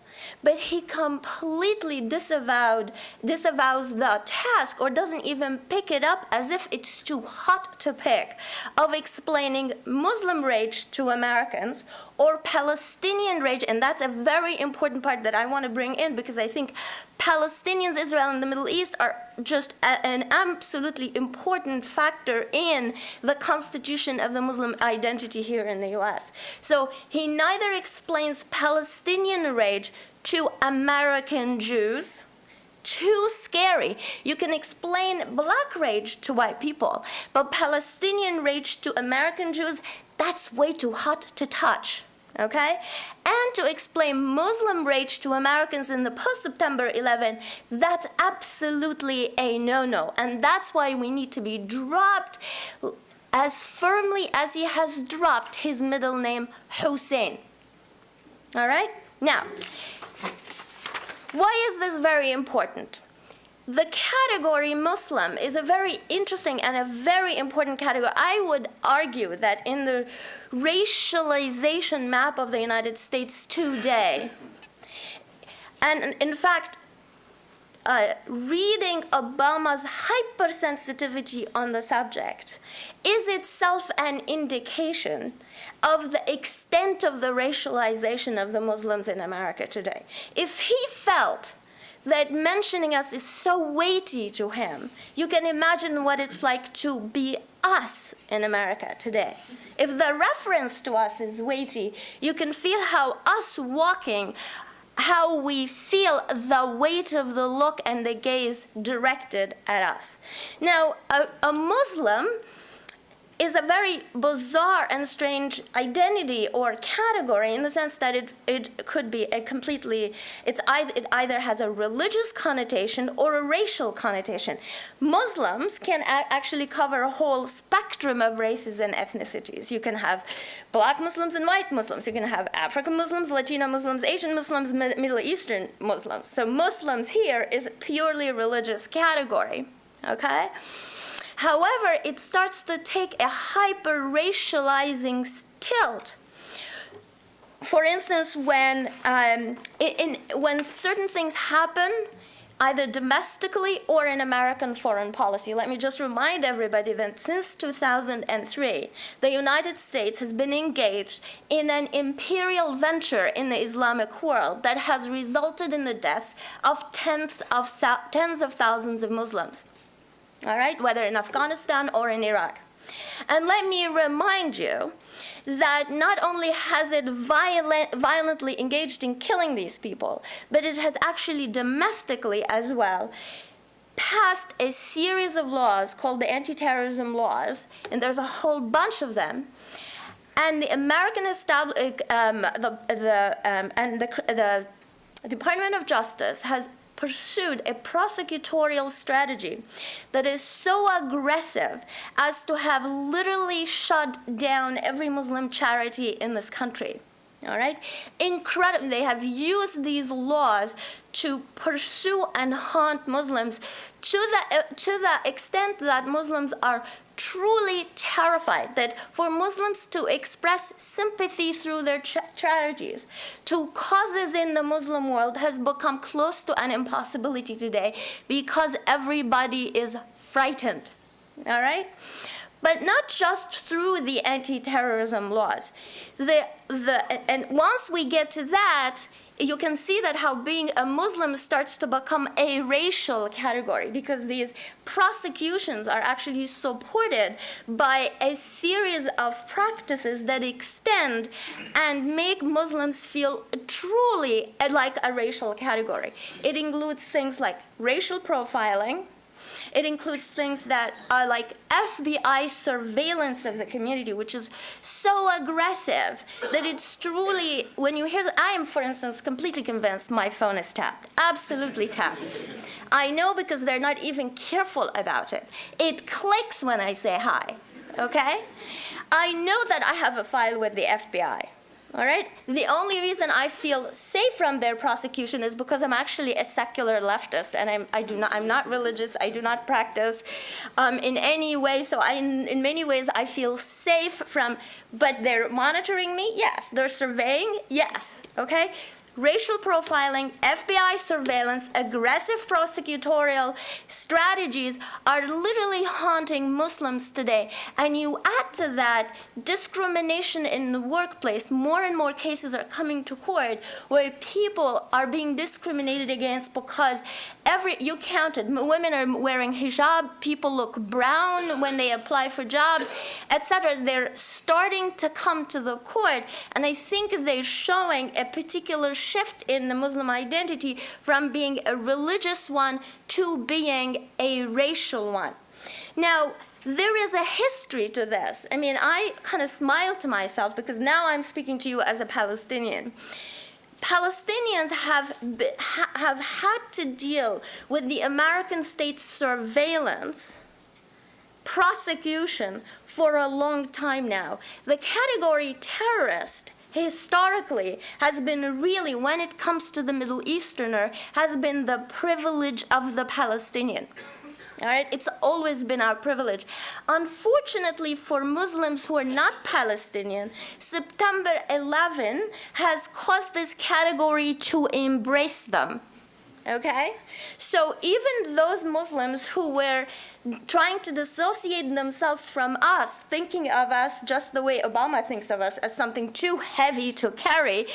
but he completely disavows the task, or doesn't even pick it up, as if it's too hot to pick, of explaining Muslim rage to Americans or Palestinian rage. And that's a very important part that I want to bring in, because I think Palestinians, Israel, and the Middle East are just an absolutely important factor in the constitution of the Muslim identity here in the US. So he neither explains Palestinian rage to American Jews, too scary. You can explain black rage to white people, but Palestinian rage to American Jews, that's way too hot to touch. Okay? And to explain Muslim rage to Americans in the post-September 11, that's absolutely a no-no. And that's why we need to be dropped as firmly as he has dropped his middle name, Hussein. All right? Now, why is this very important? The category Muslim is a very interesting and a very important category. I would argue that in the racialization map of the United States today, and in fact, reading Obama's hypersensitivity on the subject is itself an indication of the extent of the racialization of the Muslims in America today. If he felt that mentioning us is so weighty to him. You can imagine what it's like to be us in America today. If the reference to us is weighty, you can feel how us walking, how we feel the weight of the look and the gaze directed at us. Now, a Muslim is a very bizarre and strange identity or category in the sense that it could be a completely, it either has a religious connotation or a racial connotation. Muslims can actually cover a whole spectrum of races and ethnicities. You can have black Muslims and white Muslims. You can have African Muslims, Latino Muslims, Asian Muslims, Middle Eastern Muslims. So Muslims here is purely a religious category, okay? However, it starts to take a hyper-racializing tilt. For instance, when certain things happen, either domestically or in American foreign policy. Let me just remind everybody that since 2003, the United States has been engaged in an imperial venture in the Islamic world that has resulted in the deaths of tens of thousands of Muslims. All right, whether in Afghanistan or in Iraq. And let me remind you that not only has it violently engaged in killing these people, but it has actually domestically as well passed a series of laws called the anti-terrorism laws, and there's a whole bunch of them. And the American the Department of Justice has pursued a prosecutorial strategy that is so aggressive as to have literally shut down every Muslim charity in this country. All right? Incredible. They have used these laws to pursue and haunt Muslims to the extent that Muslims are truly terrified, that for Muslims to express sympathy through their charities to causes in the Muslim world has become close to an impossibility today because everybody is frightened. All right? But not just through the anti-terrorism laws. And once we get to that, you can see that how being a Muslim starts to become a racial category because these prosecutions are actually supported by a series of practices that extend and make Muslims feel truly like a racial category. It includes things like racial profiling. It includes things that are like FBI surveillance of the community, which is so aggressive that it's truly, when you hear, I am, for instance, completely convinced my phone is tapped, absolutely tapped. I know because they're not even careful about it. It clicks when I say hi, okay? I know that I have a file with the FBI. All right? The only reason I feel safe from their prosecution is because I'm actually a secular leftist, and I'm not religious. I do not practice in any way. So in many ways, I feel safe from. But they're monitoring me. Yes. They're surveying. Yes. Okay. Racial profiling, FBI surveillance, aggressive prosecutorial strategies are literally haunting Muslims today. And you add to that discrimination in the workplace. More and more cases are coming to court where people are being discriminated against because you counted, women are wearing hijab, people look brown when they apply for jobs, etc. They're starting to come to the court, and I think they're showing a particular shift in the Muslim identity from being a religious one to being a racial one. Now, there is a history to this. I mean, I kind of smile to myself because now I'm speaking to you as a Palestinian. Palestinians have had to deal with the American state surveillance, prosecution for a long time now. The category terrorist historically has been really, when it comes to the Middle Easterner, has been the privilege of the Palestinian. All right, it's always been our privilege. Unfortunately, for Muslims who are not Palestinian, September 11 has caused this category to embrace them. Okay? So even those Muslims who were trying to dissociate themselves from us, thinking of us just the way Obama thinks of us, as something too heavy to carry,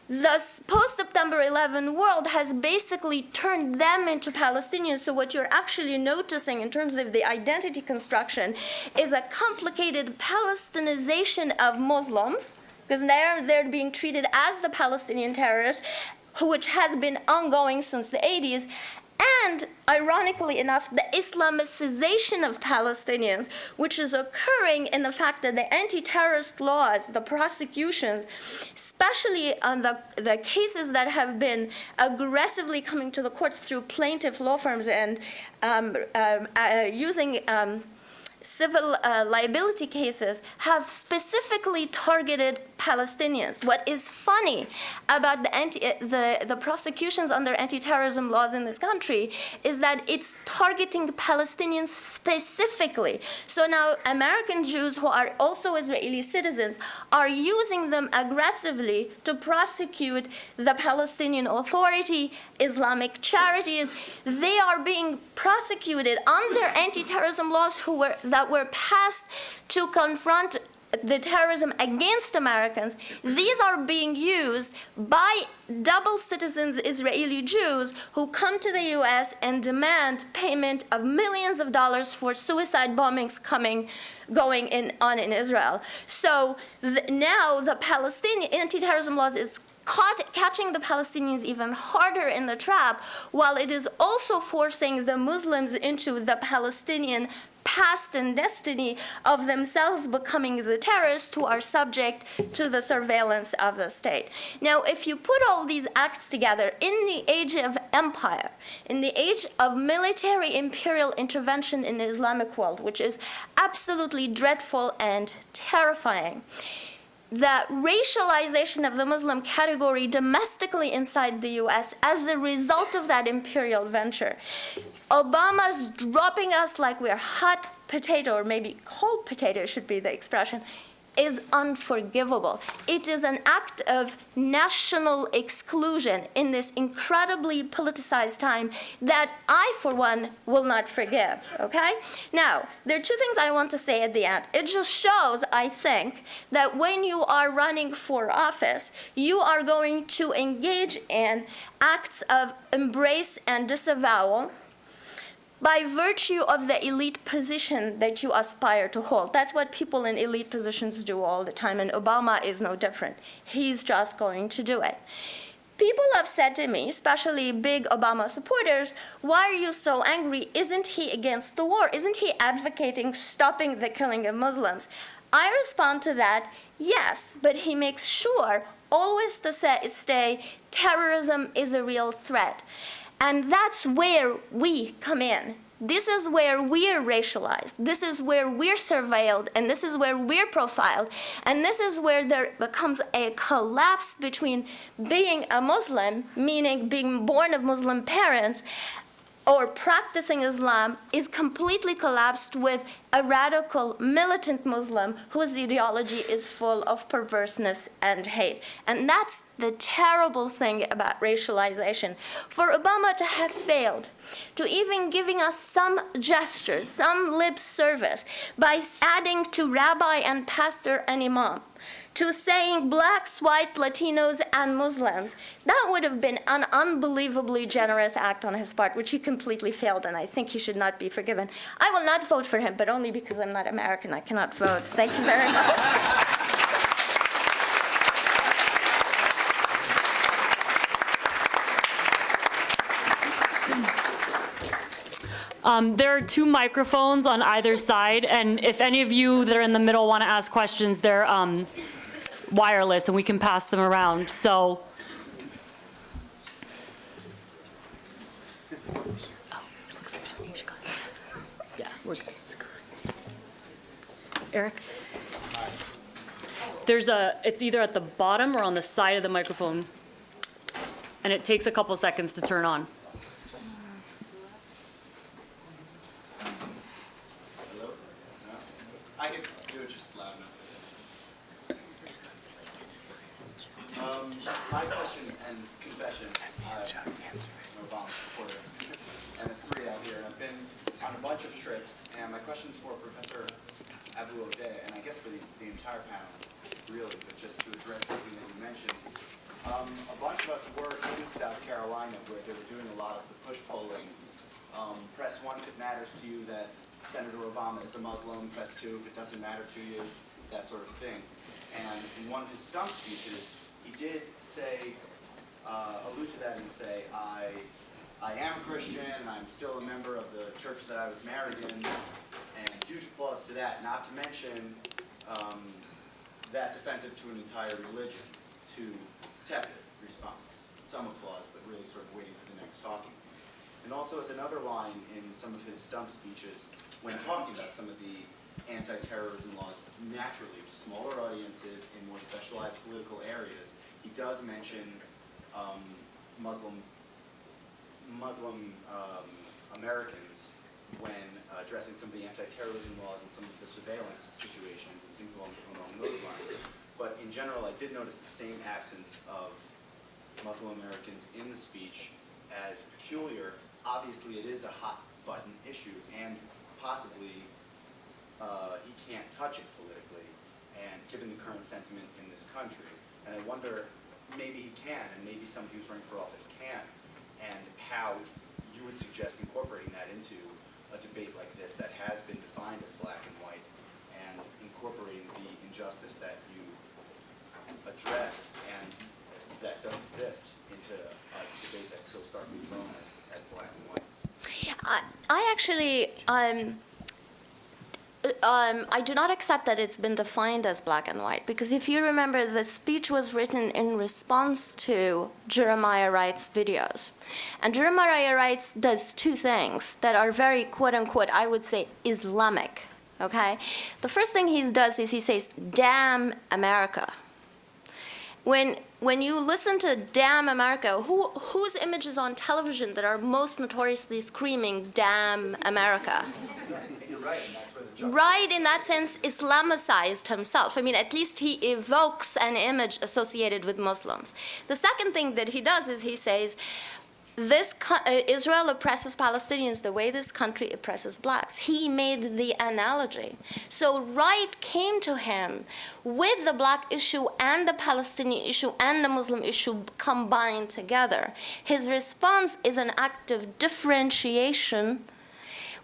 the post-September 11 world has basically turned them into Palestinians. So what you're actually noticing in terms of the identity construction is a complicated Palestinization of Muslims, because they're being treated as the Palestinian terrorists, which has been ongoing since the 80s. And, ironically enough, the Islamicization of Palestinians, which is occurring in the fact that the anti-terrorist laws, the prosecutions, especially on the cases that have been aggressively coming to the courts through plaintiff law firms and using civil liability cases, have specifically targeted Palestinians. What is funny about the prosecutions under anti-terrorism laws in this country is that it's targeting Palestinians specifically. So now American Jews who are also Israeli citizens are using them aggressively to prosecute the Palestinian Authority, Islamic charities. They are being prosecuted under anti-terrorism laws that were passed to confront the terrorism against Americans. These are being used by double citizens Israeli Jews who come to the US and demand payment of millions of dollars for suicide bombings going on in Israel. So now the Palestinian anti-terrorism laws is catching the Palestinians even harder in the trap, while it is also forcing the Muslims into the Palestinian past and destiny of themselves becoming the terrorists who are subject to the surveillance of the state. Now, if you put all these acts together in the age of empire, in the age of military imperial intervention in the Islamic world, which is absolutely dreadful and terrifying, the racialization of the Muslim category domestically inside the US as a result of that imperial venture, Obama's dropping us like we're hot potato, or maybe cold potato should be the expression, is unforgivable. It is an act of national exclusion in this incredibly politicized time that I, for one, will not forgive, okay? Now, there are two things I want to say at the end. It just shows, I think, that when you are running for office, you are going to engage in acts of embrace and disavowal by virtue of the elite position that you aspire to hold. That's what people in elite positions do all the time, and Obama is no different. He's just going to do it. People have said to me, especially big Obama supporters, why are you so angry? Isn't he against the war? Isn't he advocating stopping the killing of Muslims? I respond to that, yes, but he makes sure always to stay terrorism is a real threat. And that's where we come in. This is where we're racialized. This is where we're surveilled, and this is where we're profiled. And this is where there becomes a collapse between being a Muslim, meaning being born of Muslim parents, or practicing Islam, is completely collapsed with a radical militant Muslim whose ideology is full of perverseness and hate. And that's the terrible thing about racialization. For Obama to have failed, to even giving us some gestures, some lip service, by adding to rabbi and pastor and imam, to saying blacks, white, Latinos, and Muslims, that would have been an unbelievably generous act on his part, which he completely failed, and I think he should not be forgiven. I will not vote for him, but only because I'm not American. I cannot vote. Thank you very much. There are two microphones on either side, and if any of you that are in the middle want to ask questions, they're wireless, and we can pass them around. So, yeah, we're good. Eric? It's either at the bottom or on the side of the microphone, and it takes a couple seconds to turn on. I can do it just loud enough. My question and confession, I'm an Obama supporter, and the three out here, and I've been on a bunch of trips, and my question's for Professor Abu Odeh, and I guess for the entire panel, really, but just to address something that you mentioned. A bunch of us were in South Carolina where they were doing a lot of the push polling. Press 1 if it matters to you that Senator Obama is a Muslim. Press 2 if it doesn't matter to you, that sort of thing. And in one of his stump speeches, he did say, allude to that and say, I am a Christian, and I'm still a member of the church that I was married in, and huge applause to that, not to mention that's offensive to an entire religion, to tepid response. Some applause, but really sort of waiting for the next talking. And also as another line in some of his stump speeches, when talking about some of the anti-terrorism laws, naturally to smaller audiences in more specialized political areas, he does mention Muslim Americans when addressing some of the anti-terrorism laws and some of the surveillance situations and things along those lines. But in general, I did notice the same absence of Muslim Americans in the speech as peculiar. Obviously, it is a hot-button issue, and possibly he can't touch it politically, and given the current sentiment in this country. And I wonder, maybe he can, and maybe somebody who's running for office can, and how you would suggest incorporating that into a debate like this that has been defined as black and white, and incorporating the injustice that you addressed and that does exist into a debate that's so starkly thrown as black and white. I actually, I do not accept that it's been defined as black and white, because if you remember, the speech was written in response to Jeremiah Wright's videos. And Jeremiah Wright does two things that are very, quote unquote, I would say, Islamic, okay? The first thing he does is he says, damn America. When you listen to Damn America, whose images on television that are most notoriously screaming, Damn America? You're right, and that's where the judge... Right, in that sense, Islamicized himself. I mean, at least he evokes an image associated with Muslims. The second thing that he does is he says, Israel oppresses Palestinians the way this country oppresses blacks. He made the analogy. So Wright came to him with the black issue and the Palestinian issue and the Muslim issue combined together. His response is an act of differentiation,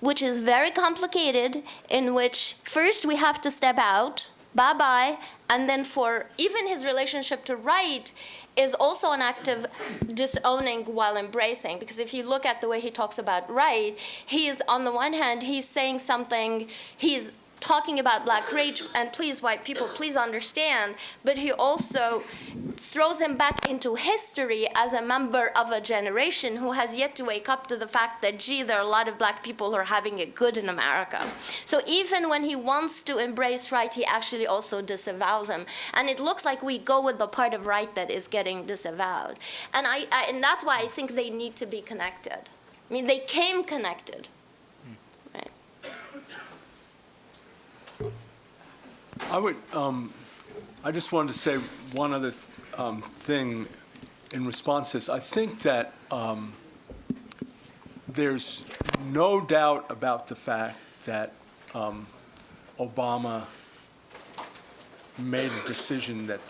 which is very complicated, in which first we have to step out, bye-bye, and then for even his relationship to Wright is also an act of disowning while embracing. Because if you look at the way he talks about Wright, he is, on the one hand, he's saying something, he's talking about black rage, and please, white people, please understand, but he also throws him back into history as a member of a generation who has yet to wake up to the fact that, gee, there are a lot of black people who are having it good in America. So even when he wants to embrace Wright, he actually also disavows him. And it looks like we go with the part of Wright that is getting disavowed. And, and that's why I think they need to be connected. I mean, they came connected. Right. I just wanted to say one other thing in response to this. I think that there's no doubt about the fact that Obama made a decision that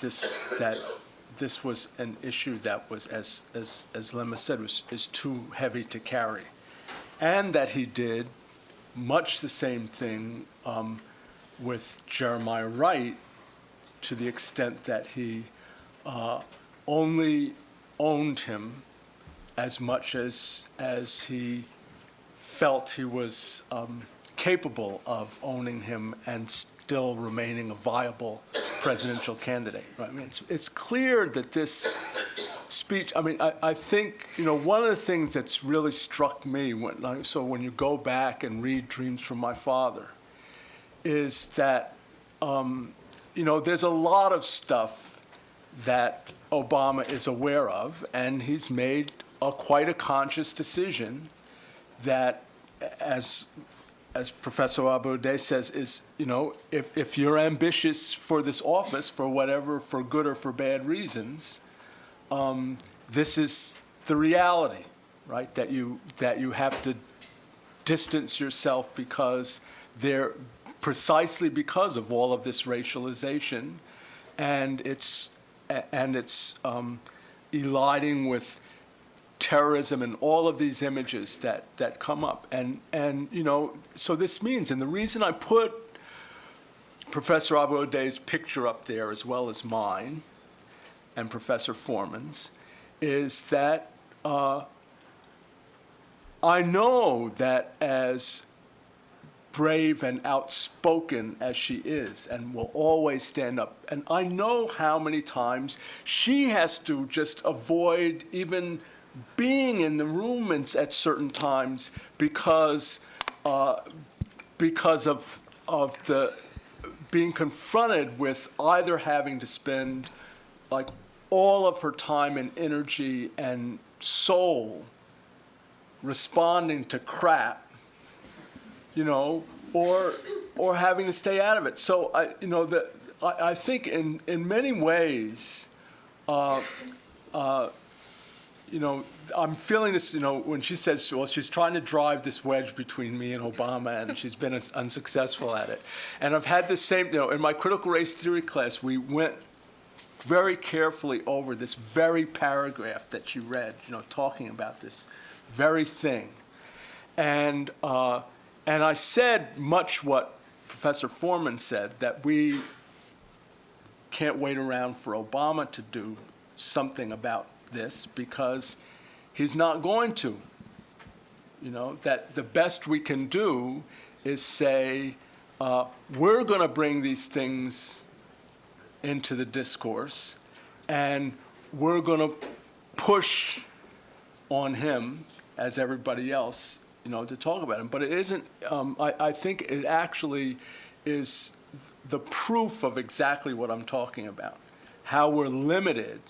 this was an issue that was, as Lemma said, is too heavy to carry, and that he did much the same thing with Jeremiah Wright, to the extent that he only owned him as much as he felt he was capable of owning him and still remaining a viable presidential candidate. Right? I mean, it's clear that this speech, I mean, I think, you know, one of the things that's really struck me, when you go back and read Dreams from My Father, is that, you know, there's a lot of stuff that Obama is aware of, and he's made quite a conscious decision that, as Professor Aboude says, is, you know, if you're ambitious for this office, for whatever, for good or for bad reasons, this is the reality, right? That you have to distance yourself precisely because of all of this racialization, and it's eliding with terrorism and all of these images that come up. And so this means, and the reason I put Professor Abu Odeh's picture up there as well as mine and Professor Foreman's is that I know that as brave and outspoken as she is and will always stand up, and I know how many times she has to just avoid even being in the room at certain times because of the being confronted with either having to spend like all of her time and energy and soul responding to crap, or having to stay out of it. So I think in many ways, I'm feeling this, when she says, well, she's trying to drive this wedge between me and Obama, and she's been unsuccessful at it. And I've had the same, in my critical race theory class, we went very carefully over this very paragraph that you read, talking about this very thing. And I said much what Professor Foreman said, that we can't wait around for Obama to do something about this because he's not going to. That the best we can do is say, we're going to bring these things into the discourse, and we're going to push on him, as everybody else, to talk about him. But it isn't, I think it actually is the proof of exactly what I'm talking about, how we're limited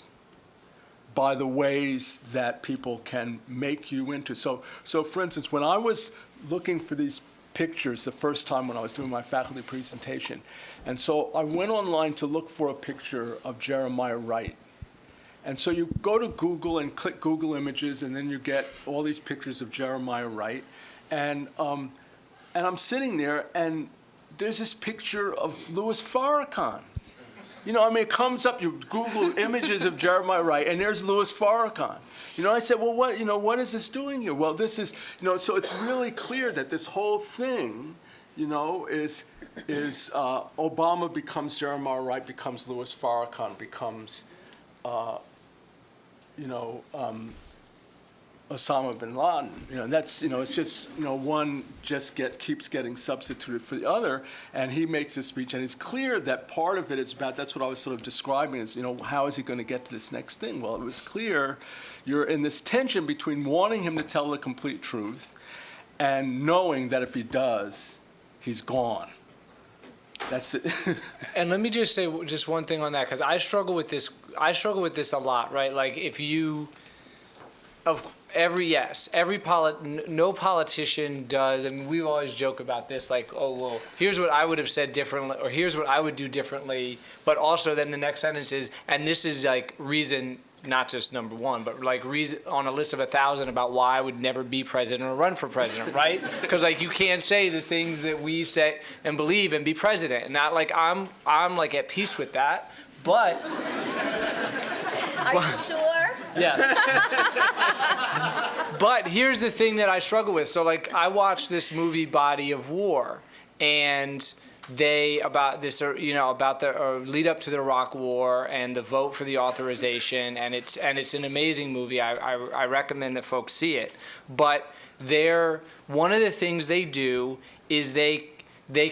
by the ways that people can make you into. So for instance, when I was looking for these pictures the first time when I was doing my faculty presentation, and so I went online to look for a picture of Jeremiah Wright. And so you go to Google and click Google Images, and then you get all these pictures of Jeremiah Wright. And I'm sitting there, and there's this picture of Louis Farrakhan. It comes up, you Google images of Jeremiah Wright, and there's Louis Farrakhan. I said, well, what is this doing here? Well, this is, so it's really clear that this whole thing, is Obama becomes Jeremiah Wright, becomes Louis Farrakhan, becomes, Osama bin Laden. That's, it's just, one just keeps getting substituted for the other, and he makes a speech, and it's clear that part of it is about, that's what I was sort of describing is, how is he going to get to this next thing? Well, it was clear you're in this tension between wanting him to tell the complete truth and knowing that if he does, he's gone. That's it. And let me just say just one thing on that, because I struggle with this a lot, right? Like no politician does, and we always joke about this, like, oh, well, here's what I would have said differently, or here's what I would do differently, but also then the next sentence is, and this is like reason, not just number one, but like reason on a list of 1,000 about why I would never be president or run for president, right? Because like you can't say the things that we say and believe and be president, and not like I'm like at peace with that, but. Are you sure? Yes. But here's the thing that I struggle with. So like I watched this movie Body of War, and about the lead up to the Iraq War and the vote for the authorization, and it's an amazing movie. I recommend that folks see it. But one of the things they do is they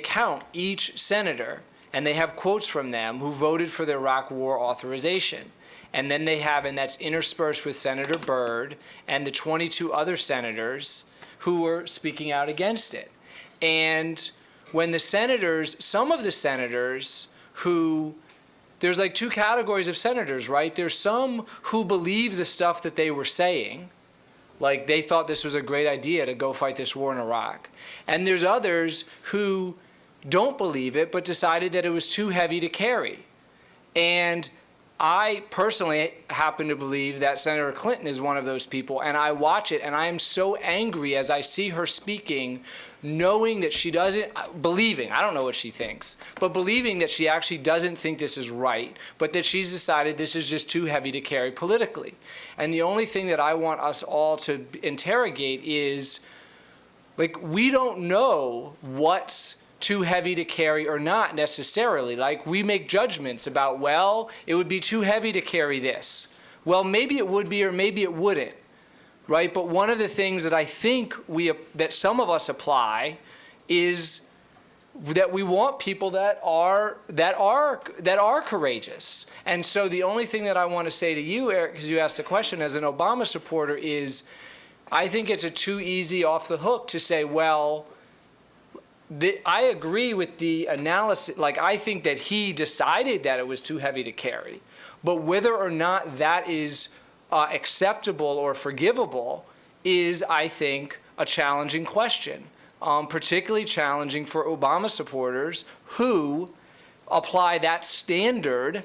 count each senator, and they have quotes from them who voted for the Iraq War authorization. And then and that's interspersed with Senator Byrd and the 22 other senators who were speaking out against it. And when some of the senators there's like two categories of senators, right? There's some who believe the stuff that they were saying, like they thought this was a great idea to go fight this war in Iraq. And there's others who don't believe it, but decided that it was too heavy to carry. And I personally happen to believe that Senator Clinton is one of those people, and I watch it, and I am so angry as I see her speaking, knowing that she doesn't, believing, I don't know what she thinks, but believing that she actually doesn't think this is right, but that she's decided this is just too heavy to carry politically. And the only thing that I want us all to interrogate is, like, we don't know what's too heavy to carry or not necessarily. Like, we make judgments about, well, it would be too heavy to carry this. Well, maybe it would be or maybe it wouldn't, right? But one of the things that I think that some of us apply is that we want people that are courageous. And so the only thing that I want to say to you, Eric, because you asked the question as an Obama supporter, is I think it's a too easy off the hook to say, well, I agree with the analysis. Like, I think that he decided that it was too heavy to carry. But whether or not that is acceptable or forgivable is, I think, a challenging question, particularly challenging for Obama supporters who apply that standard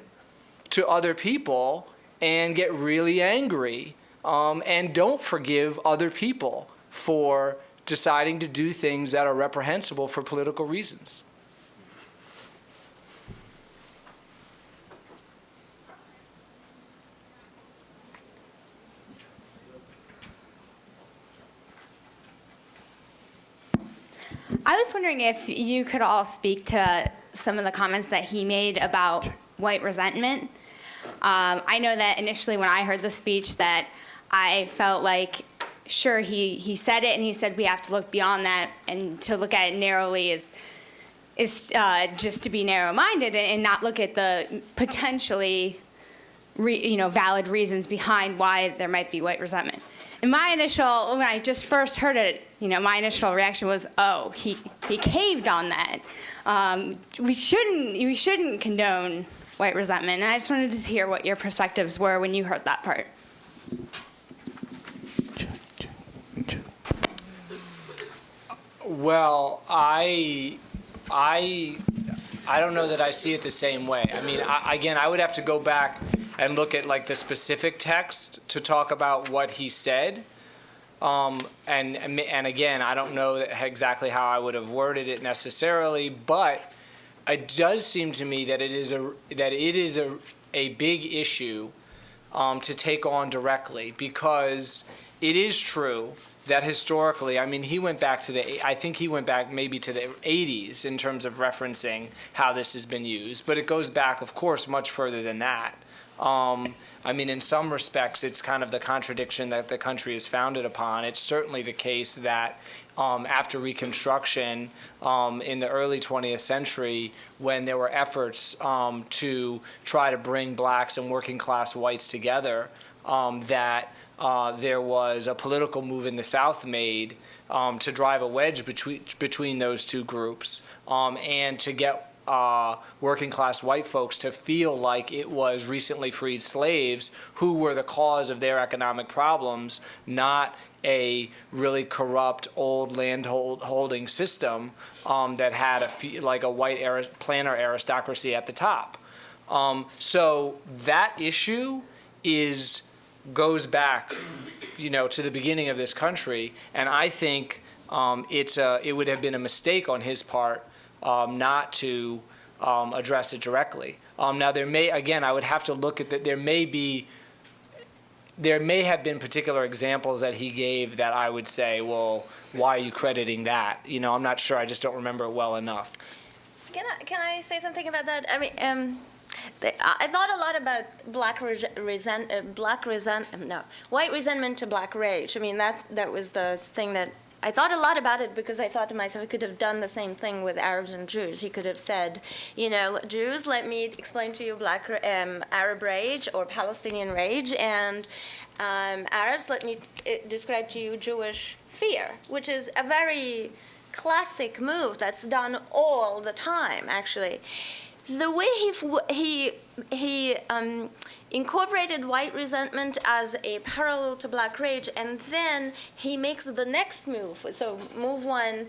to other people and get really angry and don't forgive other people for deciding to do things that are reprehensible for political reasons. I was wondering if you could all speak to some of the comments that he made about white resentment. I know that initially when I heard the speech that I felt like, sure, he said it, and he said we have to look beyond that, and to look at it narrowly is just to be narrow-minded and not look at the potentially valid reasons behind why there might be white resentment. And my initial, when I just first heard it, my initial reaction was, oh, he caved on that. We shouldn't condone white resentment, and I just wanted to hear what your perspectives were when you heard that part. Well, I don't know that I see it the same way. I mean, again, I would have to go back and look at like the specific text to talk about what he said. And again, I don't know exactly how I would have worded it necessarily, but it does seem to me that it is a big issue to take on directly, because it is true that historically, I mean, he went back to maybe to the 80s in terms of referencing how this has been used, but it goes back, of course, much further than that. I mean, in some respects, it's kind of the contradiction that the country is founded upon. It's certainly the case that after Reconstruction in the early 20th century, when there were efforts to try to bring blacks and working class whites together, that there was a political move in the South made to drive a wedge between those two groups and to get working class white folks to feel like it was recently freed slaves who were the cause of their economic problems, not a really corrupt old landholding system that had a white planter aristocracy at the top. So that issue goes back, to the beginning of this country, and I think it would have been a mistake on his part not to address it directly. Now, I would have to look at that. There may have been particular examples that he gave that I would say, well, why are you crediting that? I'm not sure. I just don't remember it well enough. Can I say something about that? I mean, I thought a lot about white resentment to black rage. I mean, that was the thing that I thought a lot about it, because I thought to myself, he could have done the same thing with Arabs and Jews. He could have said, Jews, let me explain to you Arab rage or Palestinian rage, and Arabs, let me describe to you Jewish fear, which is a very classic move that's done all the time, actually. The way he incorporated white resentment as a parallel to black rage, and then he makes the next move. So move one,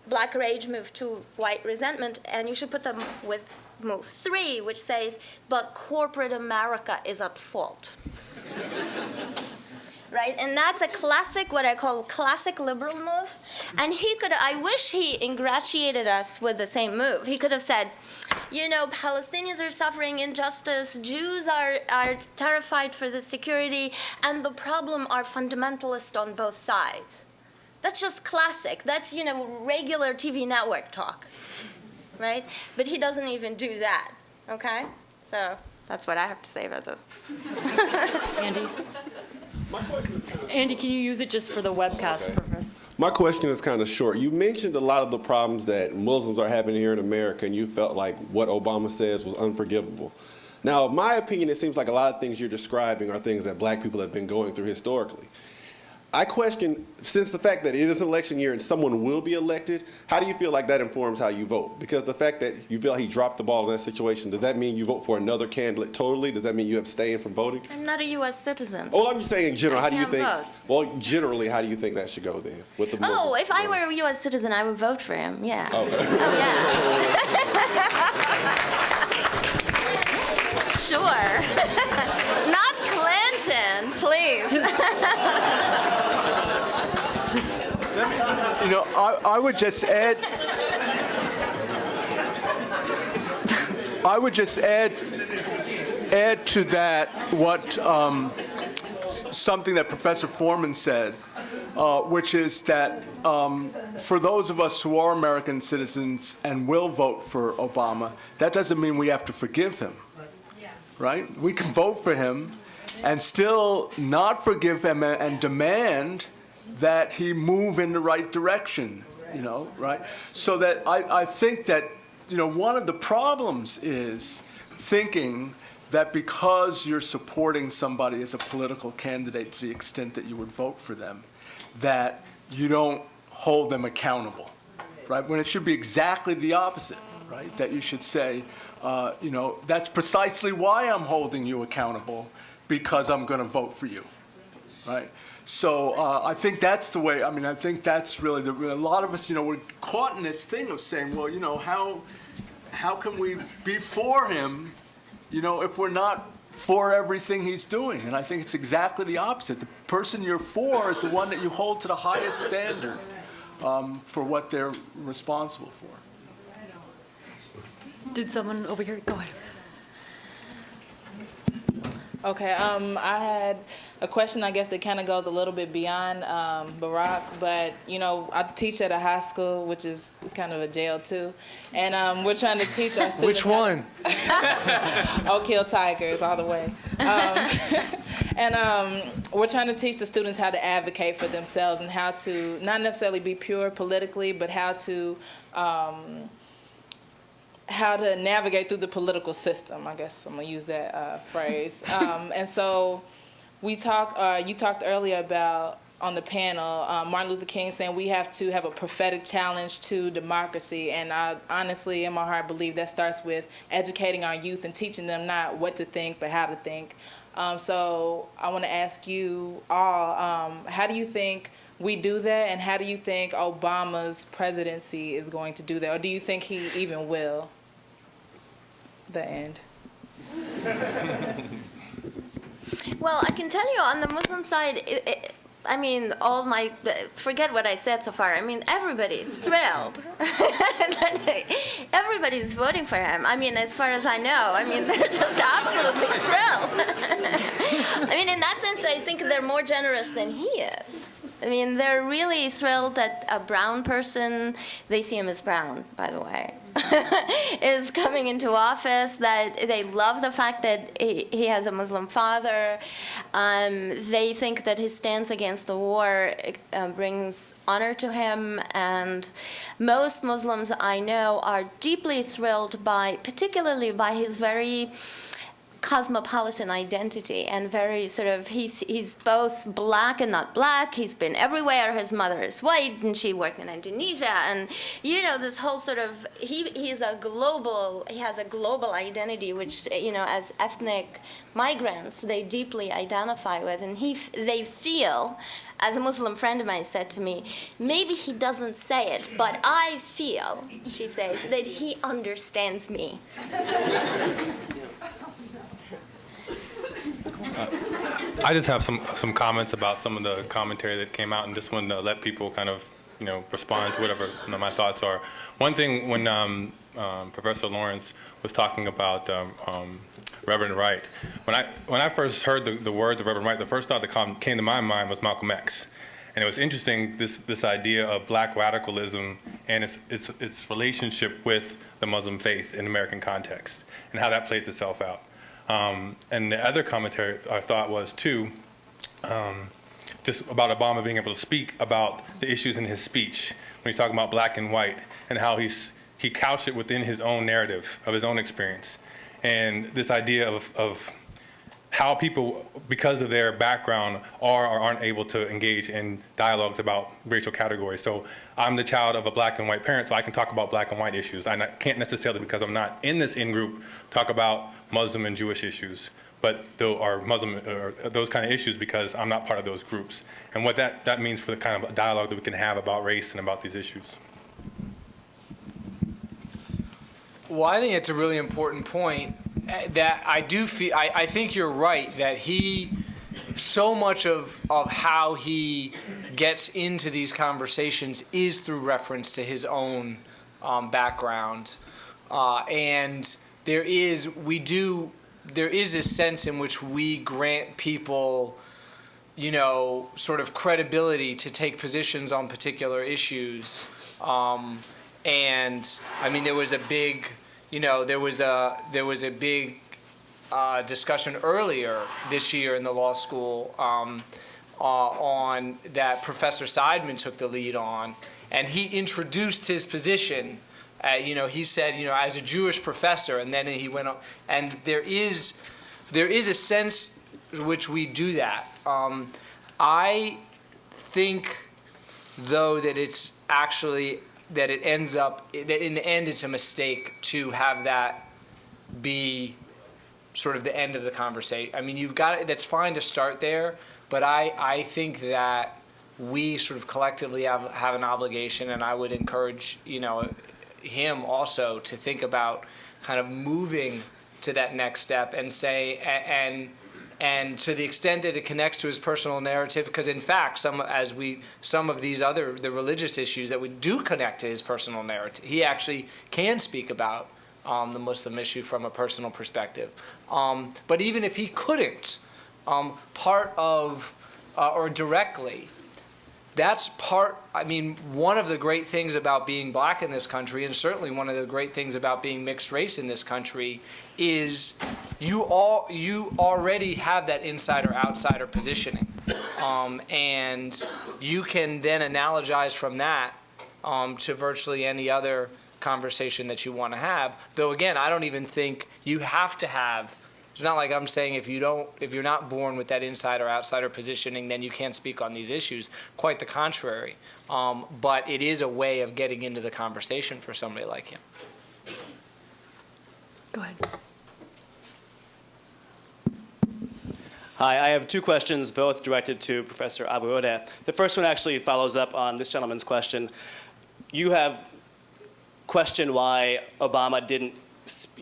black rage, move two, white resentment, and you should put them with move 3, which says, but corporate America is at fault. Right? And that's a classic, what I call classic liberal move. And I wish he ingratiated us with the same move. He could have said, you know, Palestinians are suffering injustice, Jews are terrified for the security, and the problem are fundamentalist on both sides. That's just classic. That's, you know, regular TV network talk, right? But he doesn't even do that, okay? So that's what I have to say about this. Andy? Andy, can you use it just for the webcast purpose? My question is kind of short. You mentioned a lot of the problems that Muslims are having here in America, and you felt like what Obama says was unforgivable. Now, in my opinion, it seems like a lot of things you're describing are things that black people have been going through historically. I question, since the fact that it is an election year and someone will be elected, how do you feel like that informs how you vote? Because the fact that you feel he dropped the ball in that situation, does that mean you vote for another candidate totally? Does that mean you abstain from voting? I'm not a U.S. citizen. Oh, I'm just saying in general, how do you think? Vote. Well, generally, how do you think that should go then? With the Muslim If I were a U.S. citizen, I would vote for him, yeah. Okay. Oh, yeah. Sure. Not Clinton, please. You know, I would just add to that what something that Professor Foreman said, which is that for those of us who are American citizens and will vote for Obama, that doesn't mean we have to forgive him, right? We can vote for him and still not forgive him and demand that he move in the right direction, you know, right? So that I think that, you know, one of the problems is thinking that because you're supporting somebody as a political candidate to the extent that you would vote for them, that you don't hold them accountable, right? When it should be exactly the opposite, right? That you should say, you know, that's precisely why I'm holding you accountable, because I'm going to vote for you, right? So I think that's the way, I mean, I think that's really, a lot of us, you know, we're caught in this thing of saying, well, you know, how can we be for him, you know, if we're not for everything he's doing? And I think it's exactly the opposite. The person you're for is the one that you hold to the highest standard for what they're responsible for. Did someone over here? Go ahead. Okay, I had a question, I guess, that kind of goes a little bit beyond Barack, but, you know, I teach at a high school, which is kind of a jail, too, and we're trying to teach our students. Which one? Oak Hill Tigers, all the way. And we're trying to teach the students how to advocate for themselves and how to not necessarily be pure politically, but how to navigate through the political system. I guess I'm gonna use that phrase. And so you talked earlier about, on the panel, Martin Luther King saying we have to have a prophetic challenge to democracy. And I honestly, in my heart, believe that starts with educating our youth and teaching them not what to think, but how to think. So I want to ask you all, how do you think we do that, and how do you think Obama's presidency is going to do that? Or do you think he even will? The end. Well, I can tell you on the Muslim side, I mean, forget what I said so far. I mean, everybody's thrilled. Everybody's voting for him. I mean, as far as I know, I mean, they're just absolutely thrilled. I mean, in that sense, I think they're more generous than he is. I mean, they're really thrilled that a brown person, they see him as brown, by the way, is coming into office, that they love the fact that he has a Muslim father. They think that his stance against the war brings honor to him, and most Muslims I know are deeply thrilled particularly by his very cosmopolitan identity, and very sort of, he's both black and not black. He's been everywhere. His mother is white, and she worked in Indonesia, and you know, this whole sort of, he has a global identity, which, you know, as ethnic migrants they deeply identify with, and they feel as a Muslim friend of mine said to me, maybe he doesn't say it, but I feel, she says, that he understands me. I just have some comments about some of the commentary that came out, and just wanted to let people kind of, respond to whatever my thoughts are. One thing, when Professor Lawrence was talking about Reverend Wright, when I first heard the words of Reverend Wright, the first thought that came to my mind was Malcolm X. And it was interesting, this idea of black radicalism and its relationship with the Muslim faith in American context, and how that plays itself out. And the other commentary I thought was, too, just about Obama being able to speak about the issues in his speech when he's talking about black and white, and how he couched it within his own narrative of his own experience. And this idea of how people, because of their background, are or aren't able to engage in dialogues about racial categories. So I'm the child of a black and white parent, so I can talk about black and white issues. I can't necessarily, because I'm not in this in-group, talk about Muslim and Jewish issues, but those kind of issues, because I'm not part of those groups. And what that means for the kind of dialogue that we can have about race and about these issues. Well, I think it's a really important point that I do feel, I think you're right, that so much of how he gets into these conversations is through reference to his own background. And there is a sense in which we grant people, sort of credibility to take positions on particular issues. And I mean, there was a big discussion earlier this year in the law school on that Professor Seidman took the lead on, and he introduced his position. He said, as a Jewish professor, and then he went on, and there is a sense in which we do that. I think, though, that it's actually that it ends up that in the end it's a mistake to have that be sort of the end of the conversation. I mean, that's fine to start there, but I think that we sort of collectively have an obligation, and I would encourage him also to think about kind of moving to that next step and say and to the extent that it connects to his personal narrative, because in fact some of these the religious issues that we do connect to his personal narrative, he actually can speak about the Muslim issue from a personal perspective. But even if he couldn't, part of or directly, one of the great things about being black in this country, and certainly one of the great things about being mixed race in this country, is you already have that insider-outsider positioning. And you can then analogize from that to virtually any other conversation that you want to have. Though again, I don't even think you have to have. It's not like I'm saying if you're not born with that insider-outsider positioning, then you can't speak on these issues. Quite the contrary. But it is a way of getting into the conversation for somebody like him. Go ahead. Hi, I have two questions, both directed to Professor Abuode. The first one actually follows up on this gentleman's question. You have questioned why Obama didn't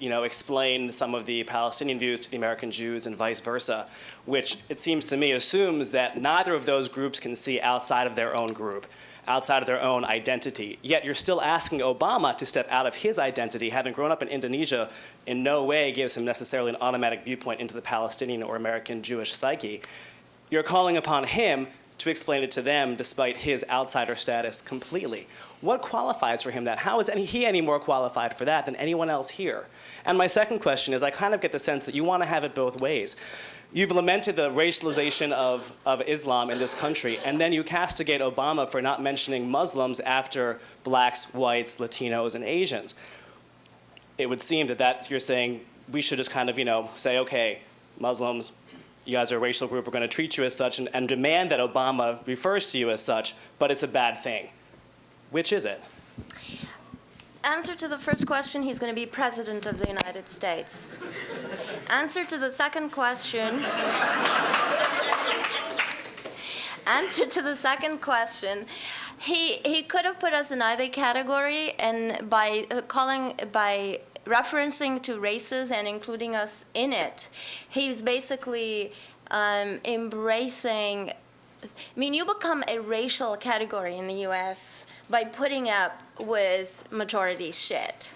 explain some of the Palestinian views to the American Jews and vice versa, which it seems to me assumes that neither of those groups can see outside of their own group, outside of their own identity. Yet you're still asking Obama to step out of his identity. Having grown up in Indonesia, in no way gives him necessarily an automatic viewpoint into the Palestinian or American Jewish psyche. You're calling upon him to explain it to them despite his outsider status completely. What qualifies for him that? How is he any more qualified for that than anyone else here? And my second question is, I kind of get the sense that you want to have it both ways. You've lamented the racialization of Islam in this country, and then you castigate Obama for not mentioning Muslims after blacks, whites, Latinos, and Asians. It would seem that you're saying we should just kind of, say, okay, Muslims, you guys are a racial group, we're going to treat you as such, and demand that Obama refers to you as such, but it's a bad thing. Which is it? Answer to the first question, he's going to be president of the United States. Answer to the second question, answer to the second question, he could have put us in either category, and by referencing to races and including us in it, he's basically embracing. I mean, you become a racial category in the U.S. by putting up with majority shit.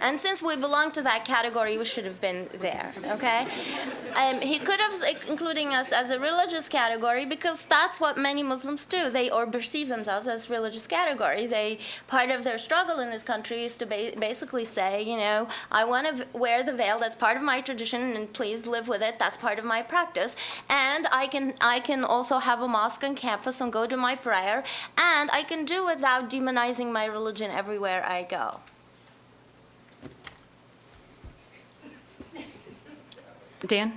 And since we belong to that category, we should have been there, okay? He could have including us as a religious category, because that's what many Muslims do. They or perceive themselves as religious category. Part of their struggle in this country is to basically say, you know, I want to wear the veil. That's part of my tradition, and please live with it. That's part of my practice. And I can also have a mosque on campus and go to my prayer, and I can do without demonizing my religion everywhere I go. Dan?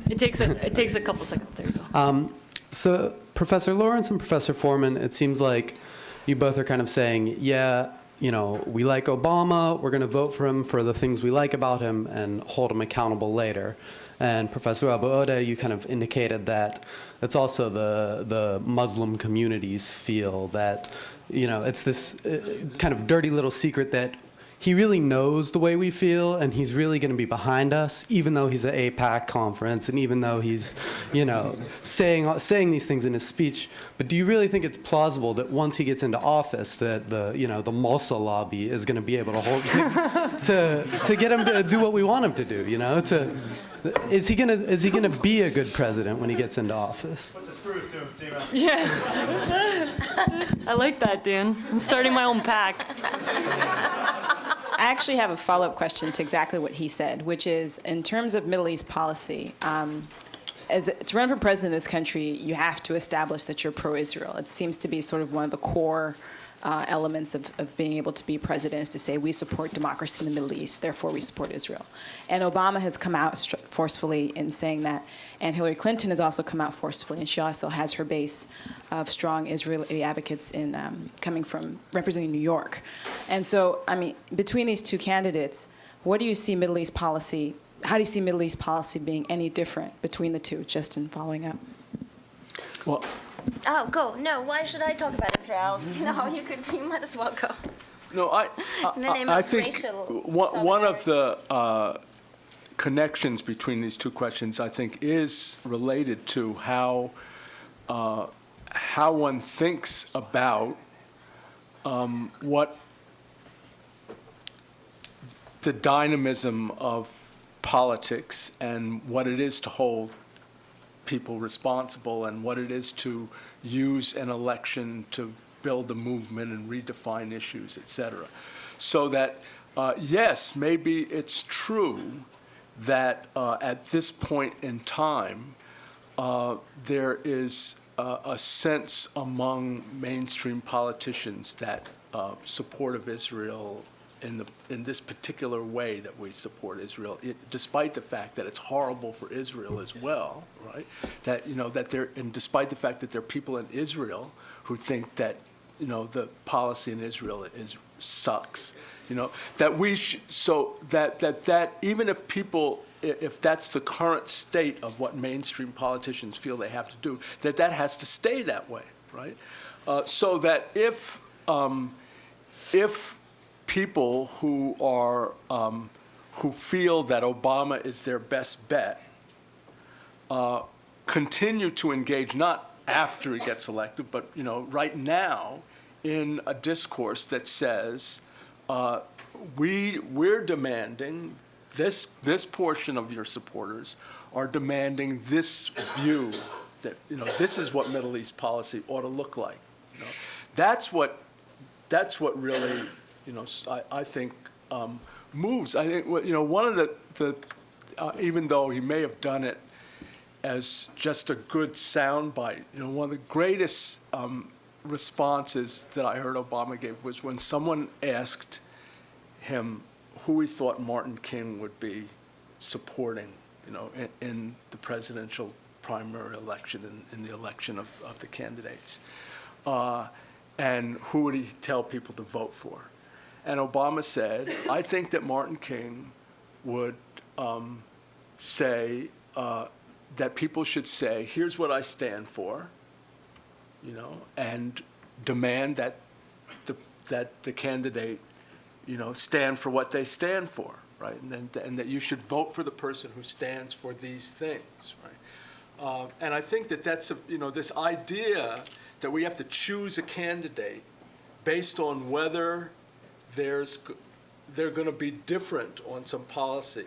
It takes a couple seconds. There you go. So Professor Lawrence and Professor Foreman, it seems like you both are kind of saying, yeah, you know, we like Obama, we're going to vote for him for the things we like about him and hold him accountable later. And Professor Abu Odeh, you kind of indicated that it's also the Muslim communities feel that, you know, it's this kind of dirty little secret that he really knows the way we feel, and he's really going to be behind us, even though he's at AIPAC conference, and even though he's, you know, saying these things in his speech. But do you really think it's plausible that once he gets into office, that the Mossad lobby is going to be able to hold to get him to do what we want him to do? You know, is he gonna be a good president when he gets into office? Put the screws to him, Seema. Yeah. I like that, Dan. I'm starting my own pack. I actually have a follow-up question to exactly what he said, which is, in terms of Middle East policy, to run for president of this country, you have to establish that you're pro-Israel. It seems to be sort of one of the core elements of being able to be president, is to say we support democracy in the Middle East, therefore we support Israel. And Obama has come out forcefully in saying that, and Hillary Clinton has also come out forcefully, and she also has her base of strong Israeli advocates coming from representing New York. And so, I mean, between these two candidates, what do you see Middle East policy? How do you see Middle East policy being any different between the two? Just in following up. Well. Oh, go. No, why should I talk about Israel? No, you might as well go. No, I think one of the connections between these two questions, I think, is related to how one thinks about what the dynamism of politics and what it is to hold people responsible and what it is to use an election to build a movement and redefine issues, et cetera. So that, yes, maybe it's true that at this point in time, there is a sense among mainstream politicians that support of Israel in this particular way that we support Israel, despite the fact that it's horrible for Israel as well, right? That, you know, that and despite the fact that there are people in Israel who think that, you know, the policy in Israel sucks, you know, that we that even if people, if that's the current state of what mainstream politicians feel they have to do, that has to stay that way, right? So that if people who are who feel that Obama is their best bet continue to engage, not after he gets elected, but, you know, right now, in a discourse that says we're demanding, this portion of your supporters are demanding this view that, you know, this is what Middle East policy ought to look like. You know, that's what really, you know, I think moves. I think, you know, one of the even though he may have done it as just a good soundbite, you know, one of the greatest responses that I heard Obama give was when someone asked him who he thought Martin King would be supporting, you know, in the presidential primary election, in the election of the candidates, and who would he tell people to vote for? and Obama said, I think that Martin King would say that people should say, here's what I stand for, and demand that the candidate, stand for what they stand for, right? And that you should vote for the person who stands for these things, right? And I think that that's this idea that we have to choose a candidate based on whether they're going to be different on some policy,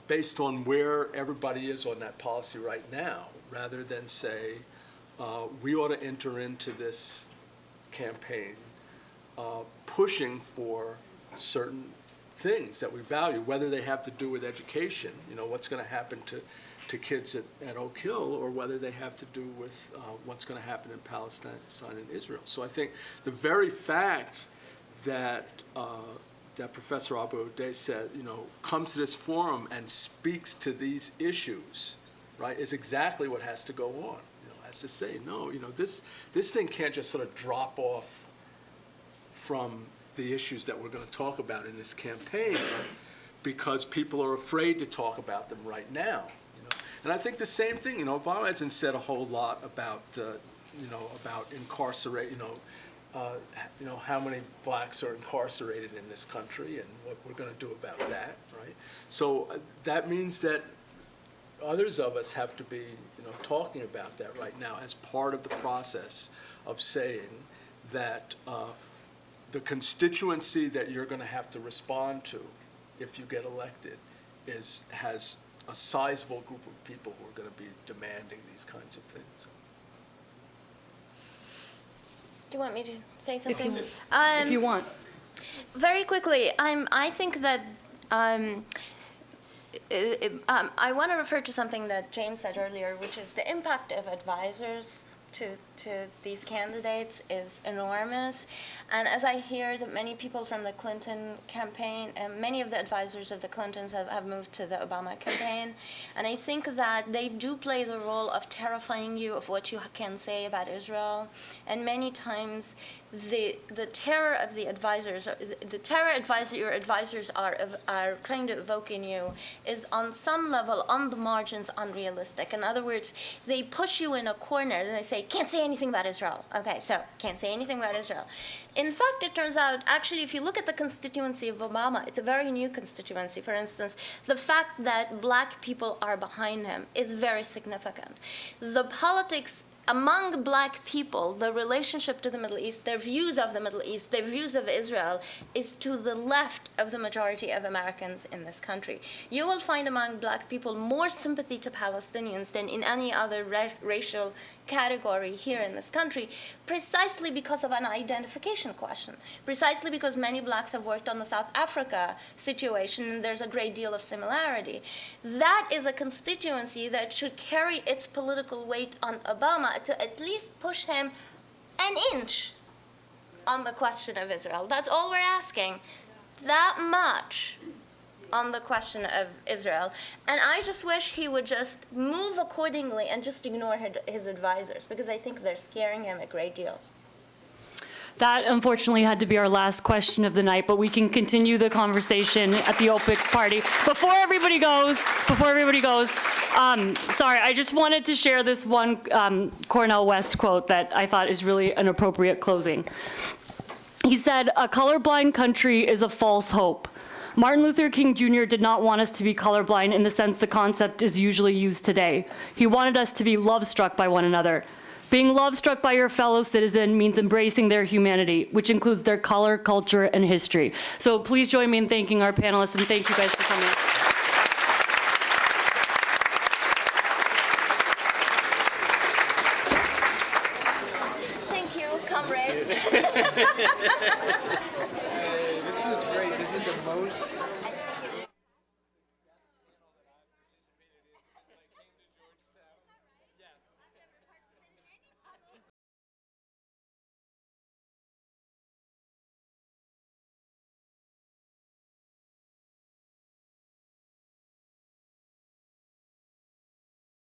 based on where everybody is on that policy right now, rather than say, we ought to enter into this campaign pushing for certain things that we value, whether they have to do with education, what's going to happen to kids at Oak Hill, or whether they have to do with what's going to happen in Palestine and Israel. So I think the very fact that that Professor Abu-Odeh said, comes to this forum and speaks to these issues, right, is exactly what has to go on. Has to say, no, this thing can't just sort of drop off from the issues that we're going to talk about in this campaign, because people are afraid to talk about them right now. And I think the same thing. Obama hasn't said a whole lot about about incarcerate. How many blacks are incarcerated in this country and what we're going to do about that, right? So that means that others of us have to be, talking about that right now as part of the process of saying that the constituency that you're going to have to respond to if you get elected has a sizable group of people who are going to be demanding these kinds of things. Do you want me to say something? If you want. Very quickly, I think that I want to refer to something that James said earlier, which is the impact of advisors to these candidates is enormous. And as I hear that many people from the Clinton campaign, and many of the advisors of the Clintons have moved to the Obama campaign, and I think that they do play the role of terrifying you of what you can say about Israel. And many times the terror of the advisors, the terror your advisors are trying to evoke in you is on some level, on the margins, unrealistic. In other words, they push you in a corner and they say, can't say anything about Israel. Okay, so can't say anything about Israel. In fact, it turns out, actually, if you look at the constituency of Obama, it's a very new constituency. For instance, the fact that black people are behind him is very significant. The politics among black people, the relationship to the Middle East, their views of the Middle East, their views of Israel, is to the left of the majority of Americans in this country. You will find among black people more sympathy to Palestinians than in any other racial category here in this country, precisely because of an identification question, precisely because many blacks have worked on the South Africa situation, and there's a great deal of similarity. That is a constituency that should carry its political weight on Obama to at least push him an inch on the question of Israel. That's all we're asking. That much on the question of Israel. And I just wish he would just move accordingly and just ignore his advisors, because I think they're scaring him a great deal. That, unfortunately, had to be our last question of the night, but we can continue the conversation at the OPIX party. Before everybody goes, sorry, I just wanted to share this one Cornel West quote that I thought is really an appropriate closing. He said, "A colorblind country is a false hope. Martin Luther King Jr. did not want us to be colorblind in the sense the concept is usually used today. He wanted us to be love-struck by one another. Being love-struck by your fellow citizen means embracing their humanity, which includes their color, culture, and history." So please join me in thanking our panelists, and thank you guys for coming. Thank you, comrades. This was great. This is the most